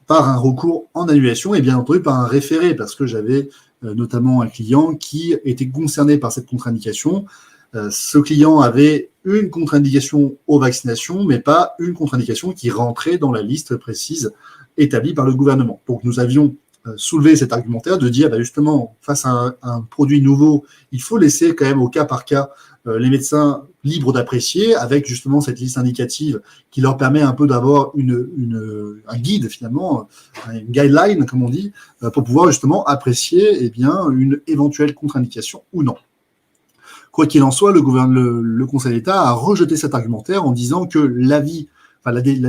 Speaker 2: par un recours en annulation et bien entendu par un référé parce que j'avais notamment un client qui était concerné par cette contre-indication. Ce client avait une contre-indication aux vaccinations, mais pas une contre-indication qui rentrait dans la liste précise établie par le gouvernement. Donc nous avions soulevé cet argumentaire de dire justement, face à un produit nouveau, il faut laisser quand même au cas par cas les médecins libres d'apprécier avec justement cette liste indicative qui leur permet un peu d'avoir un guide finalement, une guideline comme on dit, pour pouvoir justement apprécier une éventuelle contre-indication ou non. Quoi qu'il en soit, le Conseil d'État a rejeté cet argumentaire en disant que la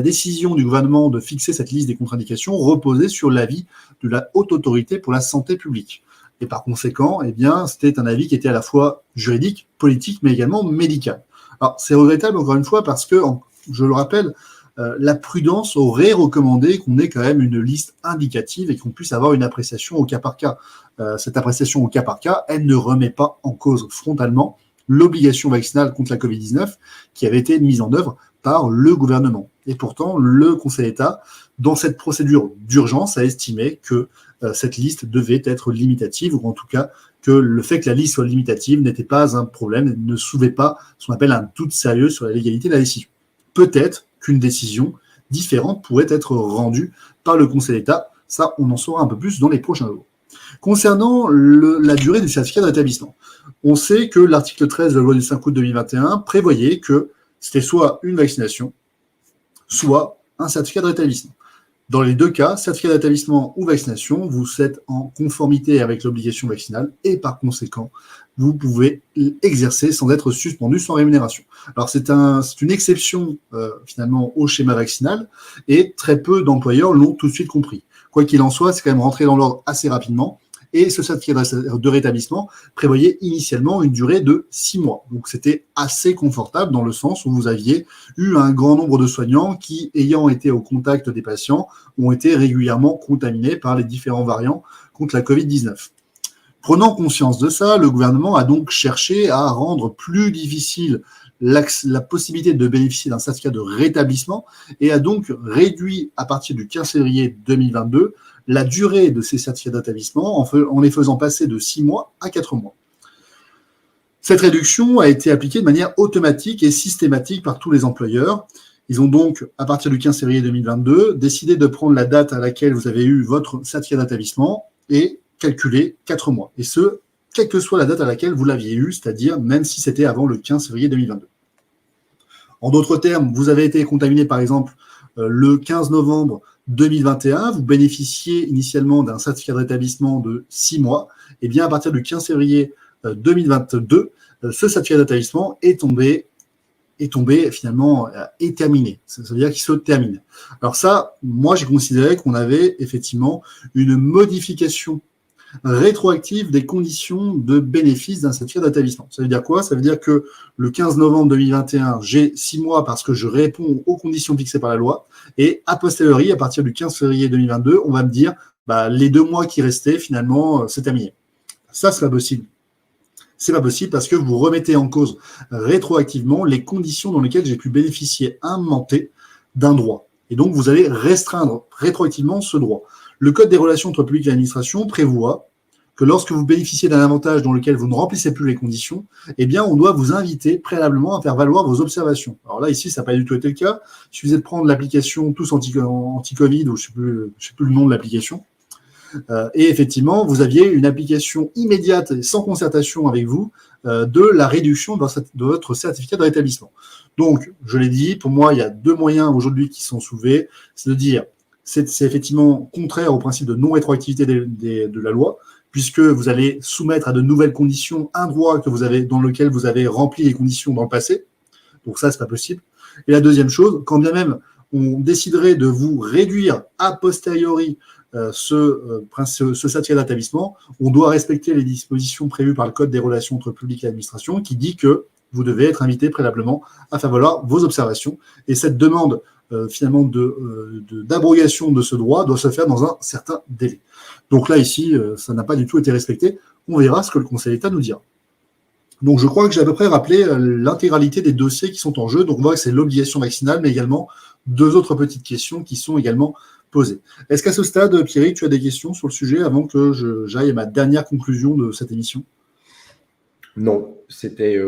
Speaker 2: décision du gouvernement de fixer cette liste des contre-indications reposait sur l'avis de la Haute Autorité pour la santé publique. Et par conséquent, c'était un avis qui était à la fois juridique, politique, mais également médical. Alors, c'est regrettable, encore une fois, parce que, je le rappelle, la prudence aurait recommandé qu'on ait quand même une liste indicative et qu'on puisse avoir une appréciation au cas par cas. Cette appréciation au cas par cas, elle ne remet pas en cause frontalement l'obligation vaccinale contre la Covid-19 qui avait été mise en œuvre par le gouvernement. Et pourtant, le Conseil d'État, dans cette procédure d'urgence, a estimé que cette liste devait être limitative, ou en tout cas que le fait que la liste soit limitative n'était pas un problème, ne soulevait pas ce qu'on appelle un doute sérieux sur la légalité de la décision. Peut-être qu'une décision différente pourrait être rendue par le Conseil d'État. Ça, on en saura un peu plus dans les prochains jours. Concernant la durée du certificat de rétablissement, on sait que l'article 13 de la loi du 5 août 2021 prévoyait que c'était soit une vaccination, soit un certificat de rétablissement. Dans les deux cas, certificat de rétablissement ou vaccination, vous êtes en conformité avec l'obligation vaccinale et par conséquent, vous pouvez exercer sans être suspendu sans rémunération. Alors c'est une exception finalement au schéma vaccinal et très peu d'employeurs l'ont tout de suite compris. Quoi qu'il en soit, c'est quand même rentré dans l'ordre assez rapidement. Et ce certificat de rétablissement prévoyait initialement une durée de 6 mois. Donc c'était assez confortable dans le sens où vous aviez eu un grand nombre de soignants qui, ayant été au contact des patients, ont été régulièrement contaminés par les différents variants contre la Covid-19. Prenant conscience de ça, le gouvernement a donc cherché à rendre plus difficile la possibilité de bénéficier d'un certificat de rétablissement et a donc réduit à partir du 15 février 2022 la durée de ces certificats de rétablissement en les faisant passer de 6 mois à 4 mois. Cette réduction a été appliquée de manière automatique et systématique par tous les employeurs. Ils ont donc, à partir du 15 février 2022, décidé de prendre la date à laquelle vous avez eu votre certificat de rétablissement et calculer 4 mois. Et ce, quelle que soit la date à laquelle vous l'aviez eu, c'est-à-dire même si c'était avant le 15 février 2022. En d'autres termes, vous avez été contaminé par exemple le 15 novembre 2021, vous bénéficiez initialement d'un certificat de rétablissement de 6 mois, et bien à partir du 15 février 2022, ce certificat de rétablissement est terminé. Ça veut dire qu'il se termine. Alors ça, moi j'ai considéré qu'on avait effectivement une modification rétroactive des conditions de bénéfice d'un certificat de rétablissement. Ça veut dire quoi? Ça veut dire que le 15 novembre 2021, j'ai 6 mois parce que je réponds aux conditions fixées par la loi, et a posteriori, à partir du 15 février 2022, on va me dire les 2 mois qui restaient, finalement, c'est terminé. Ça, c'est pas possible. C'est pas possible parce que vous remettez en cause rétroactivement les conditions dans lesquelles j'ai pu bénéficier à un moment T d'un droit. Et donc, vous allez restreindre rétroactivement ce droit. Le Code des relations entre le public et l'administration prévoit que lorsque vous bénéficiez d'un avantage dans lequel vous ne remplissez plus les conditions, eh bien, on doit vous inviter préalablement à faire valoir vos observations. Alors là, ici, ça n'a pas du tout été le cas. Il suffisait de prendre l'application Tous Anti-Covid, ou je ne sais plus le nom de l'application. Et effectivement, vous aviez une application immédiate et sans concertation avec vous de la réduction de votre certificat de rétablissement. Donc, je l'ai dit, pour moi, il y a deux moyens aujourd'hui qui sont soulevés. C'est de dire, c'est effectivement contraire au principe de non-rétroactivité de la loi, puisque vous allez soumettre à de nouvelles conditions un droit dans lequel vous avez rempli les conditions dans le passé. Donc ça, c'est pas possible. Et la deuxième chose, quand bien même on déciderait de vous réduire a posteriori ce certificat d'établissement, on doit respecter les dispositions prévues par le Code des relations entre le public et l'administration qui dit que vous devez être invité préalablement à faire valoir vos observations. Et cette demande finalement d'abrogation de ce droit doit se faire dans un certain délai. Donc là, ici, ça n'a pas du tout été respecté. On verra ce que le Conseil d'État nous dira. Donc je crois que j'ai à peu près rappelé l'intégralité des dossiers qui sont en jeu. Donc on voit que c'est l'obligation vaccinale, mais également deux autres petites questions qui sont également posées. Est-ce qu'à ce stade, Pierrick, tu as des questions sur le sujet avant que j'aille à ma dernière conclusion de cette émission ?
Speaker 1: Non, c'était,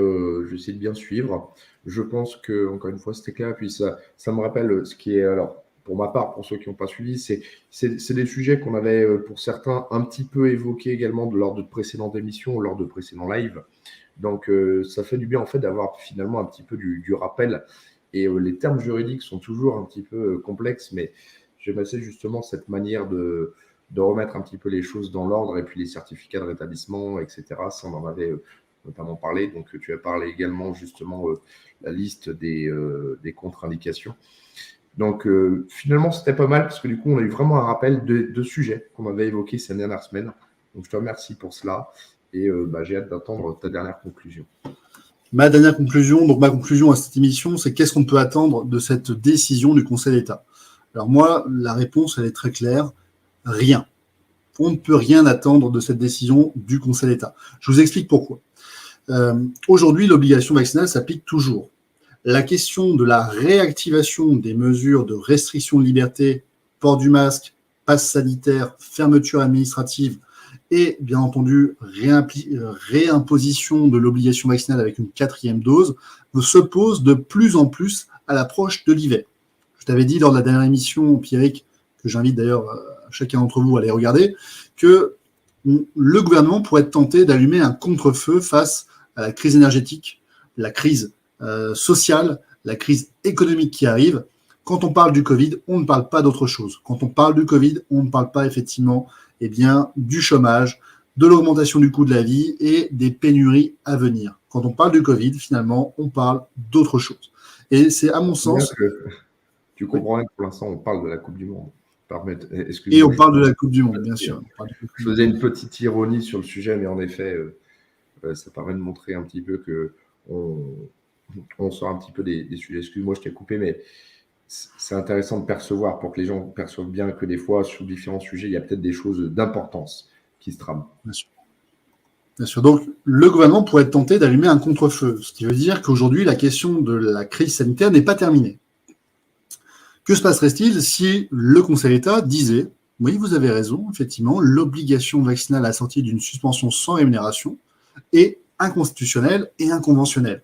Speaker 1: j'essaie de bien suivre. Je pense que, encore une fois, c'était clair. Puis ça me rappelle ce qui est, alors, pour ma part, pour ceux qui n'ont pas suivi, c'est des sujets qu'on avait, pour certains, un petit peu évoqués également lors de précédentes émissions, lors de précédents lives. Donc, ça fait du bien, en fait, d'avoir finalement un petit peu du rappel. Et les termes juridiques sont toujours un petit peu complexes, mais j'aime assez justement cette manière de remettre un petit peu les choses dans l'ordre et puis les certificats de rétablissement, etc. Ça, on en avait notamment parlé. Donc, tu as parlé également justement la liste des contre-indications. Donc, finalement, c'était pas mal parce que du coup, on a eu vraiment un rappel de sujets qu'on avait évoqués ces dernières semaines. Donc, je te remercie pour cela et j'ai hâte d'attendre ta dernière conclusion.
Speaker 2: Ma dernière conclusion, donc ma conclusion à cette émission, c'est qu'est-ce qu'on peut attendre de cette décision du Conseil d'État ? Alors moi, la réponse, elle est très claire, rien. On ne peut rien attendre de cette décision du Conseil d'État. Je vous explique pourquoi. Aujourd'hui, l'obligation vaccinale s'applique toujours. La question de la réactivation des mesures de restriction de liberté, port du masque, passe sanitaire, fermeture administrative et bien entendu réimposition de l'obligation vaccinale avec une 4e dose se pose de plus en plus à l'approche de l'hiver. Je t'avais dit lors de la dernière émission, Pierrick, que j'invite d'ailleurs chacun d'entre vous à aller regarder, que le gouvernement pourrait être tenté d'allumer un contre-feu face à la crise énergétique, la crise sociale, la crise économique qui arrive. Quand on parle du Covid, on ne parle pas d'autre chose. Quand on parle du Covid, on ne parle pas effectivement du chômage, de l'augmentation du coût de la vie et des pénuries à venir. Quand on parle du Covid, finalement, on parle d'autre chose. Et c'est à mon sens...
Speaker 1: Tu comprends que pour l'instant, on parle de la Coupe du Monde.
Speaker 2: Et on parle de la Coupe du Monde, bien sûr.
Speaker 1: Je faisais une petite ironie sur le sujet, mais en effet, ça permet de montrer un petit peu qu'on sort un petit peu des sujets. Excuse-moi, je t'ai coupé, mais c'est intéressant de percevoir pour que les gens perçoivent bien que des fois, sur différents sujets, il y a peut-être des choses d'importance qui se trament.
Speaker 2: Bien sûr. Bien sûr. Donc, le gouvernement pourrait être tenté d'allumer un contre-feu, ce qui veut dire qu'aujourd'hui, la question de la crise sanitaire n'est pas terminée. Que se passerait-il si le Conseil d'État disait « Oui, vous avez raison, effectivement, l'obligation vaccinale assortie d'une suspension sans rémunération est inconstitutionnelle et inconventionnelle ».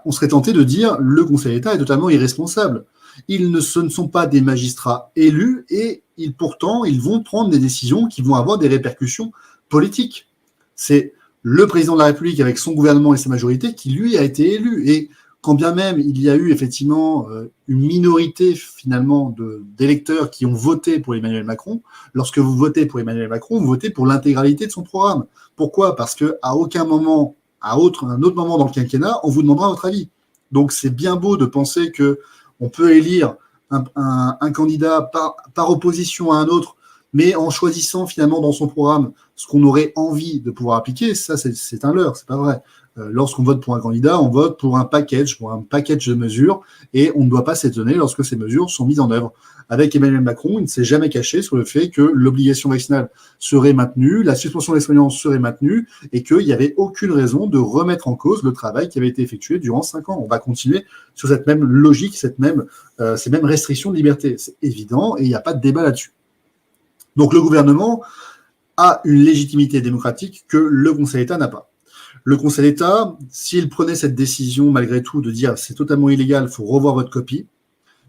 Speaker 2: On serait tenté de dire « Le Conseil d'État est totalement irresponsable. Ce ne sont pas des magistrats élus et pourtant, ils vont prendre des décisions qui vont avoir des répercussions politiques. » C'est le président de la République avec son gouvernement et sa majorité qui, lui, a été élu. Et quand bien même il y a eu effectivement une minorité finalement d'électeurs qui ont voté pour Emmanuel Macron, lorsque vous votez pour Emmanuel Macron, vous votez pour l'intégralité de son programme. Pourquoi ? Parce qu'à aucun moment, un autre moment dans le quinquennat, on vous demandera votre avis. Donc c'est bien beau de penser qu'on peut élire un candidat par opposition à un autre, mais en choisissant finalement dans son programme ce qu'on aurait envie de pouvoir appliquer, ça c'est un leurre, c'est pas vrai. lorsqu'on vote pour un candidat, on vote pour un package de mesures, et on ne doit pas s'étonner lorsque ces mesures sont mises en œuvre. Avec Emmanuel Macron, il ne s'est jamais caché sur le fait que l'obligation vaccinale serait maintenue, la suspension des soignants serait maintenue, et qu'il n'y avait aucune raison de remettre en cause le travail qui avait été effectué durant 5 ans. On va continuer sur cette même logique, ces mêmes restrictions de liberté. C'est évident, et il n'y a pas de débat là-dessus. Donc le gouvernement a une légitimité démocratique que le Conseil d'État n'a pas. Le Conseil d'État, s'il prenait cette décision malgré tout de dire c'est totalement illégal, il faut revoir votre copie,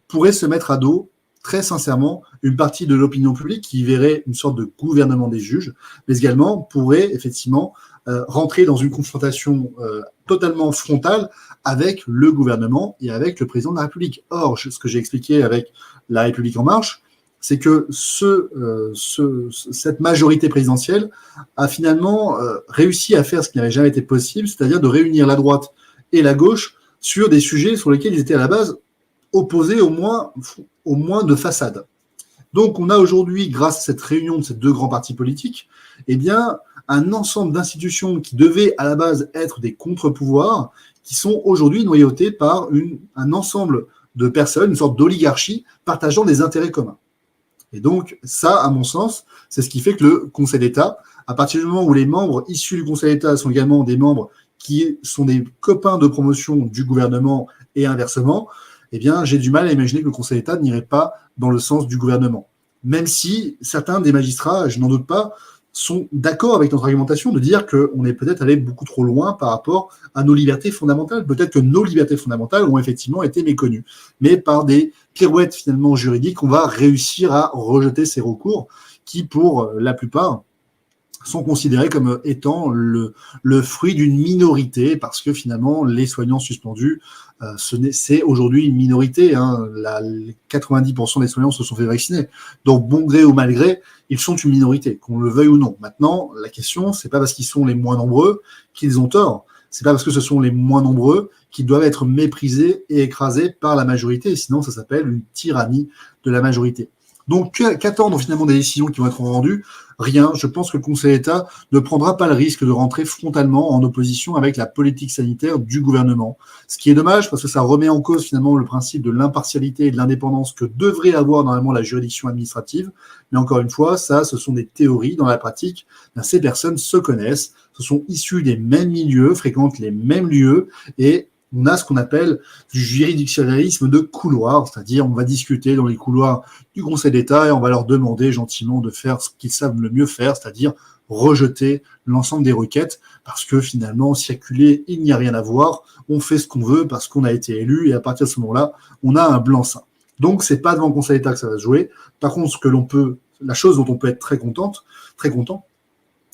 Speaker 2: pourrait se mettre à dos, très sincèrement, une partie de l'opinion publique qui verrait une sorte de gouvernement des juges, mais également pourrait effectivement rentrer dans une confrontation totalement frontale avec le gouvernement et avec le président de la République. Or, ce que j'ai expliqué avec La République En Marche, c'est que cette majorité présidentielle a finalement réussi à faire ce qui n'avait jamais été possible, c'est-à-dire de réunir la droite et la gauche sur des sujets sur lesquels ils étaient à la base opposés au moins de façade. Donc on a aujourd'hui, grâce à cette réunion de ces deux grands partis politiques, eh bien, un ensemble d'institutions qui devaient à la base être des contre-pouvoirs, qui sont aujourd'hui noyautées par un ensemble de personnes, une sorte d'oligarchie partageant des intérêts communs. Et donc, ça, à mon sens, c'est ce qui fait que le Conseil d'État, à partir du moment où les membres issus du Conseil d'État sont également des membres qui sont des copains de promotion du gouvernement et inversement, eh bien, j'ai du mal à imaginer que le Conseil d'État n'irait pas dans le sens du gouvernement. Même si certains des magistrats, je n'en doute pas, sont d'accord avec notre argumentation de dire qu'on est peut-être allé beaucoup trop loin par rapport à nos libertés fondamentales. Peut-être que nos libertés fondamentales ont effectivement été méconnues. Mais par des pirouettes finalement juridiques, on va réussir à rejeter ces recours qui, pour la plupart, sont considérés comme étant le fruit d'une minorité, parce que finalement, les soignants suspendus, c'est aujourd'hui une minorité. 90% des soignants se sont fait vacciner. Donc, bon gré ou mal gré, ils sont une minorité, qu'on le veuille ou non. Maintenant, la question, c'est pas parce qu'ils sont les moins nombreux qu'ils ont tort. C'est pas parce que ce sont les moins nombreux qu'ils doivent être méprisés et écrasés par la majorité. Sinon, ça s'appelle une tyrannie de la majorité. Donc, qu'attendre finalement des décisions qui vont être rendues? Rien. Je pense que le Conseil d'État ne prendra pas le risque de rentrer frontalement en opposition avec la politique sanitaire du gouvernement. Ce qui est dommage parce que ça remet en cause finalement le principe de l'impartialité et de l'indépendance que devrait avoir normalement la juridiction administrative. Mais encore une fois, ça, ce sont des théories. Dans la pratique, ces personnes se connaissent, ce sont issus des mêmes milieux, fréquentent les mêmes lieux et on a ce qu'on appelle du juridictionnalisme de couloir, c'est-à-dire on va discuter dans les couloirs du Conseil d'État et on va leur demander gentiment de faire ce qu'ils savent le mieux faire, c'est-à-dire rejeter l'ensemble des requêtes, parce que finalement, circuler, il n'y a rien à voir, on fait ce qu'on veut parce qu'on a été élu et à partir de ce moment-là, on a un blanc-seing. Donc, c'est pas devant le Conseil d'État que ça va se jouer. Par contre, la chose dont on peut être très content,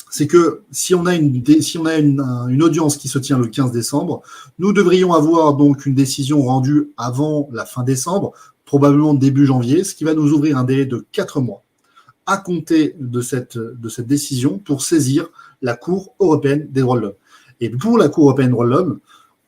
Speaker 2: c'est que si on a une audience qui se tient le 15 décembre, nous devrions avoir donc une décision rendue avant la fin décembre, probablement début janvier, ce qui va nous ouvrir un délai de 4 mois à compter de cette décision pour saisir la Cour européenne des droits de l'homme. Et pour la Cour européenne des droits de l'homme,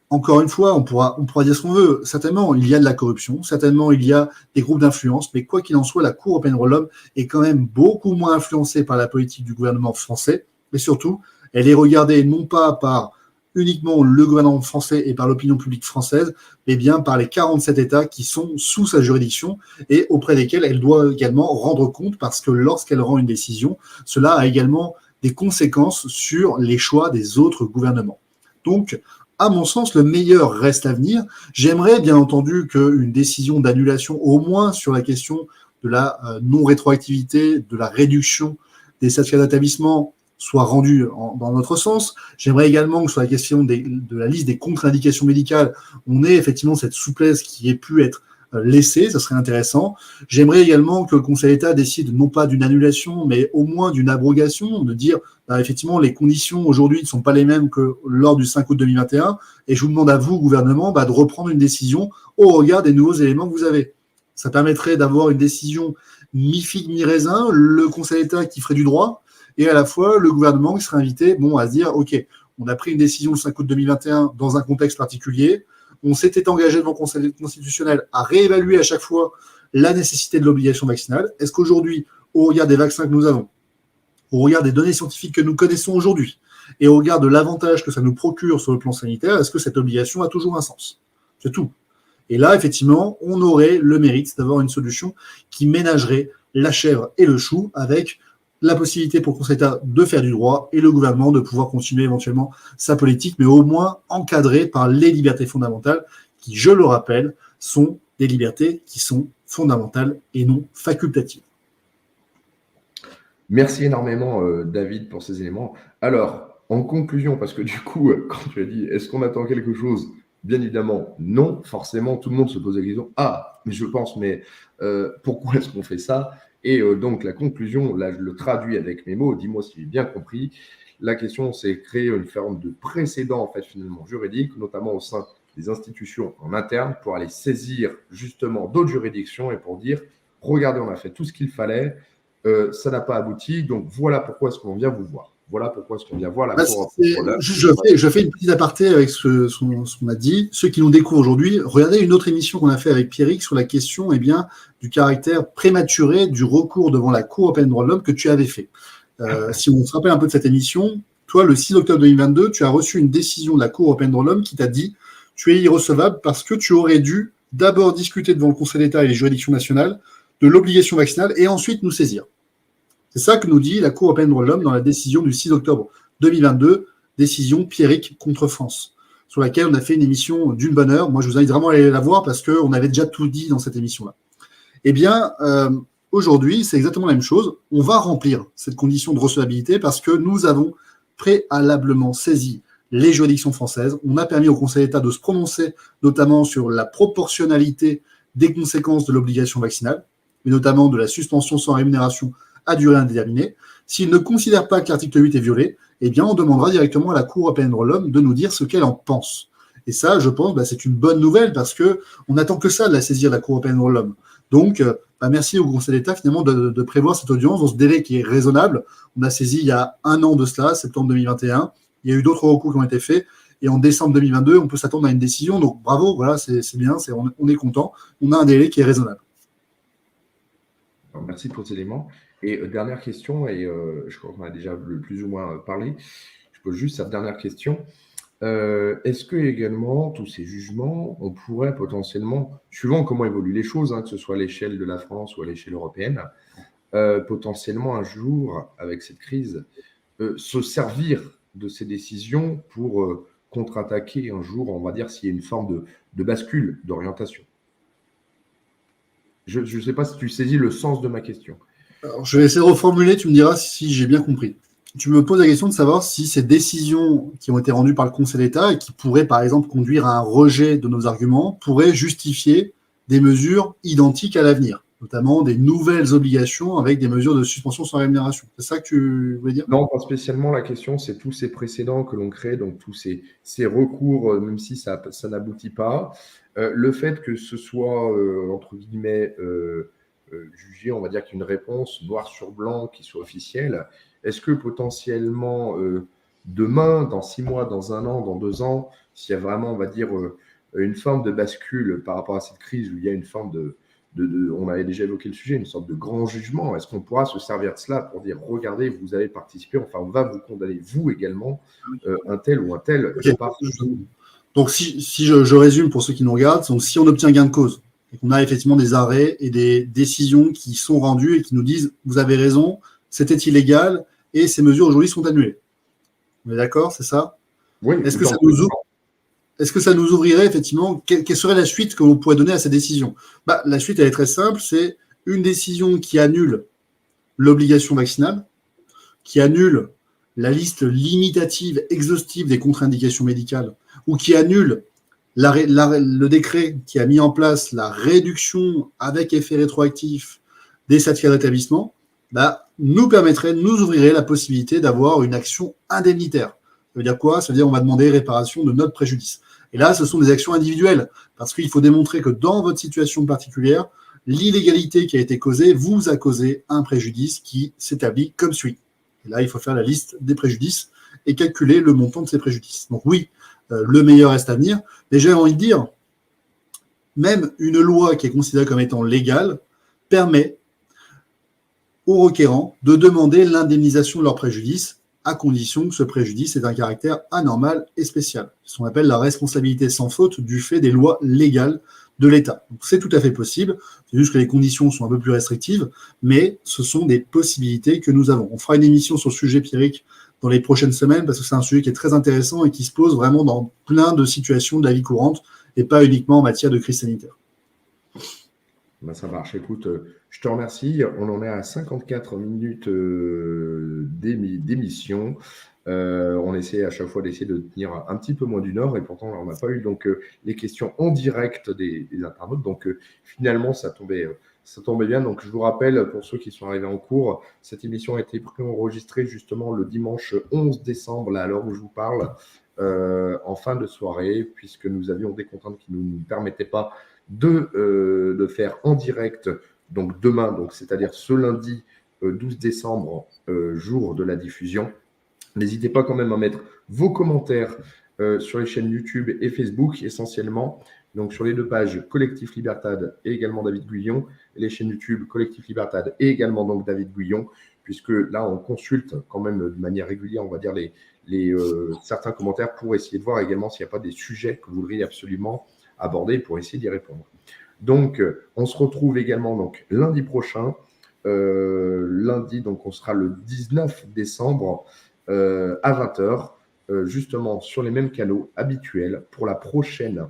Speaker 2: encore une fois, on pourra dire ce qu'on veut. Certainement, il y a de la corruption. Certainement, il y a des groupes d'influence. Mais quoi qu'il en soit, la Cour européenne des droits de l'homme est quand même beaucoup moins influencée par la politique du gouvernement français. Mais surtout, elle est regardée non pas par uniquement le gouvernement français et par l'opinion publique française, mais bien par les 47 États qui sont sous sa juridiction et auprès desquels elle doit également rendre compte parce que lorsqu'elle rend une décision, cela a également des conséquences sur les choix des autres gouvernements. Donc, à mon sens, le meilleur reste à venir. J'aimerais bien entendu qu'une décision d'annulation, au moins sur la question de la non-rétroactivité, de la réduction des certificats d'établissement, soit rendue dans notre sens. J'aimerais également que sur la question de la liste des contre-indications médicales, on ait effectivement cette souplesse qui ait pu être laissée, ça serait intéressant. J'aimerais également que le Conseil d'État décide non pas d'une annulation, mais au moins d'une abrogation, de dire effectivement les conditions aujourd'hui ne sont pas les mêmes que lors du 5 août 2021, et je vous demande à vous, gouvernement, de reprendre une décision au regard des nouveaux éléments que vous avez. Ça permettrait d'avoir une décision mi-figue, mi-raisin, le Conseil d'État qui ferait du droit, et à la fois le gouvernement qui serait invité à se dire, OK, on a pris une décision le 5 août 2021 dans un contexte particulier, on s'était engagé devant le Conseil constitutionnel à réévaluer à chaque fois la nécessité de l'obligation vaccinale. Est-ce qu'aujourd'hui, au regard des vaccins que nous avons, au regard des données scientifiques que nous connaissons aujourd'hui, et au regard de l'avantage que ça nous procure sur le plan sanitaire, est-ce que cette obligation a toujours un sens? C'est tout. Et là, effectivement, on aurait le mérite d'avoir une solution qui ménagerait la chèvre et le chou avec la possibilité pour le Conseil d'État de faire du droit et le gouvernement de pouvoir continuer éventuellement sa politique, mais au moins encadré par les libertés fondamentales qui, je le rappelle, sont des libertés qui sont fondamentales et non facultatives.
Speaker 1: Merci énormément, David, pour ces éléments. Alors, en conclusion, parce que du coup, quand tu as dit, est-ce qu'on attend quelque chose? Bien évidemment, non. Forcément, tout le monde se pose la question, ah, mais je pense, mais pourquoi est-ce qu'on fait ça? Et donc, la conclusion, là, je le traduis avec mes mots, dis-moi si j'ai bien compris. La question, c'est créer une forme de précédent, en fait, finalement, juridique, notamment au sein des institutions en interne, pour aller saisir justement d'autres juridictions et pour dire, regardez, on a fait tout ce qu'il fallait, ça n'a pas abouti, donc voilà pourquoi est-ce qu'on vient vous voir. Voilà pourquoi est-ce qu'on vient voir la Cour.
Speaker 2: Je fais une petite aparté avec ce qu'on a dit. Ceux qui nous découvrent aujourd'hui, regardez une autre émission qu'on a fait avec Pierrick sur la question du caractère prématuré du recours devant la Cour européenne des droits de l'homme que tu avais fait. Si on se rappelle un peu de cette émission, toi, le 6 octobre 2022, tu as reçu une décision de la Cour européenne des droits de l'homme qui t'a dit tu es irrecevable parce que tu aurais dû d'abord discuter devant le Conseil d'État et les juridictions nationales de l'obligation vaccinale et ensuite nous saisir. C'est ça que nous dit la Cour européenne des droits de l'homme dans la décision du 6 octobre 2022, décision Pierrick contre France, sur laquelle on a fait une émission d'une bonne heure. Moi, je vous invite vraiment à aller la voir parce qu'on avait déjà tout dit dans cette émission-là. Eh bien, aujourd'hui, c'est exactement la même chose. On va remplir cette condition de recevabilité parce que nous avons préalablement saisi les juridictions françaises. On a permis au Conseil d'État de se prononcer, notamment sur la proportionnalité des conséquences de l'obligation vaccinale, mais notamment de la suspension sans rémunération à durée indéterminée. S'il ne considère pas que l'article 8 est violé, eh bien, on demandera directement à la Cour européenne des droits de l'homme de nous dire ce qu'elle en pense. Et ça, je pense, c'est une bonne nouvelle parce qu'on n'attend que ça de la saisir de la Cour européenne des droits de l'homme. Donc, merci au Conseil d'État finalement de prévoir cette audience dans ce délai qui est raisonnable. On a saisi il y a un an de cela, septembre 2021. Il y a eu d'autres recours qui ont été faits. Et en décembre 2022, on peut s'attendre à une décision. Donc, bravo, voilà, c'est bien, on est content. On a un délai qui est raisonnable.
Speaker 1: Alors, merci pour ces éléments. Et dernière question, et je crois qu'on a déjà plus ou moins parlé. Je pose juste cette dernière question. Est-ce que également, tous ces jugements, on pourrait potentiellement, suivant comment évoluent les choses, que ce soit à l'échelle de la France ou à l'échelle européenne, potentiellement un jour, avec cette crise, se servir de ces décisions pour contre-attaquer un jour, on va dire, s'il y a une forme de bascule d'orientation? Je ne sais pas si tu saisis le sens de ma question.
Speaker 2: Alors, je vais essayer de reformuler, tu me diras si j'ai bien compris. Tu me poses la question de savoir si ces décisions qui ont été rendues par le Conseil d'État et qui pourraient, par exemple, conduire à un rejet de nos arguments, pourraient justifier des mesures identiques à l'avenir, notamment des nouvelles obligations avec des mesures de suspension sans rémunération. C'est ça que tu voulais dire?
Speaker 1: Non, pas spécialement. La question, c'est tous ces précédents que l'on crée, donc tous ces recours, même si ça n'aboutit pas. Le fait que ce soit, entre guillemets, jugé, on va dire qu'une réponse noir sur blanc qui soit officielle, est-ce que potentiellement demain, dans 6 mois, dans 1 an, dans 2 ans, s'il y a vraiment, on va dire, une forme de bascule par rapport à cette crise où il y a une forme on avait déjà évoqué le sujet, une sorte de grand jugement, est-ce qu'on pourra se servir de cela pour dire, regardez, vous avez participé, enfin, on va vous condamner, vous également, un tel ou un tel.
Speaker 2: Okay. Donc, si je résume pour ceux qui nous regardent, donc si on obtient gain de cause, et qu'on a effectivement des arrêts et des décisions qui sont rendues et qui nous disent « vous avez raison, c'était illégal et ces mesures aujourd'hui sont annulées ». On est d'accord, c'est ça?
Speaker 1: Oui.
Speaker 2: Est-ce que ça nous ouvrirait effectivement, quelle serait la suite que l'on pourrait donner à ces décisions? La suite, elle est très simple, c'est une décision qui annule l'obligation vaccinale, qui annule la liste limitative, exhaustive des contre-indications médicales, ou qui annule le décret qui a mis en place la réduction avec effet rétroactif des certificats d'établissement, nous permettrait, nous ouvrirait la possibilité d'avoir une action indemnitaire. Ça veut dire quoi? Ça veut dire qu'on va demander réparation de notre préjudice. Et là, ce sont des actions individuelles, parce qu'il faut démontrer que dans votre situation particulière, l'illégalité qui a été causée vous a causé un préjudice qui s'établit comme suit. Et là, il faut faire la liste des préjudices et calculer le montant de ces préjudices. Donc oui, le meilleur reste à venir. Mais j'ai envie de dire, même une loi qui est considérée comme étant légale permet aux requérants de demander l'indemnisation de leur préjudice à condition que ce préjudice ait un caractère anormal et spécial. C'est ce qu'on appelle la responsabilité sans faute du fait des lois légales de l'État. Donc, c'est tout à fait possible, c'est juste que les conditions sont un peu plus restrictives, mais ce sont des possibilités que nous avons. On fera une émission sur le sujet, Pierrick, dans les prochaines semaines, parce que c'est un sujet qui est très intéressant et qui se pose vraiment dans plein de situations de la vie courante, et pas uniquement en matière de crise sanitaire.
Speaker 1: Ben, ça marche. Écoute, je te remercie. On en est à 54 minutes d'émission. On essaie à chaque fois d'essayer de tenir un petit peu moins d'une heure et pourtant on n'a pas eu donc les questions en direct des internautes. Donc finalement ça tombait bien. Donc je vous rappelle pour ceux qui sont arrivés en cours, cette émission a été enregistrée justement le dimanche 11 décembre, là, à l'heure où je vous parle, en fin de soirée, puisque nous avions des contraintes qui ne nous permettaient pas de faire en direct, donc demain, donc c'est-à-dire ce lundi 12 décembre, jour de la diffusion. N'hésitez pas quand même à mettre vos commentaires sur les chaînes YouTube et Facebook essentiellement. Donc sur les deux pages Collectif Libertad et également David Guyon, et les chaînes YouTube Collectif Libertad et également donc David Guyon, puisque là on consulte quand même de manière régulière, on va dire certains commentaires pour essayer de voir également s'il n'y a pas des sujets que vous voudriez absolument aborder pour essayer d'y répondre. Donc on se retrouve également donc lundi prochain. Lundi, donc on sera le 19 décembre à 20h, justement sur les mêmes canaux habituels pour la prochaine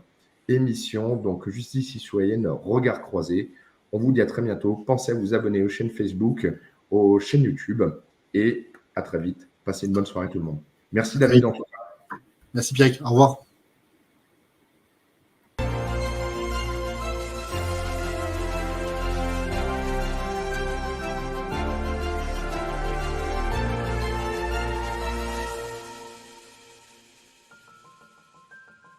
Speaker 1: émission, donc Justice citoyenne, Regard croisé. On vous dit à très bientôt. Pensez à vous abonner aux chaînes Facebook, aux chaînes YouTube et à très vite. Passez une bonne soirée tout le monde. Merci David.
Speaker 2: Merci Pierrick, au revoir.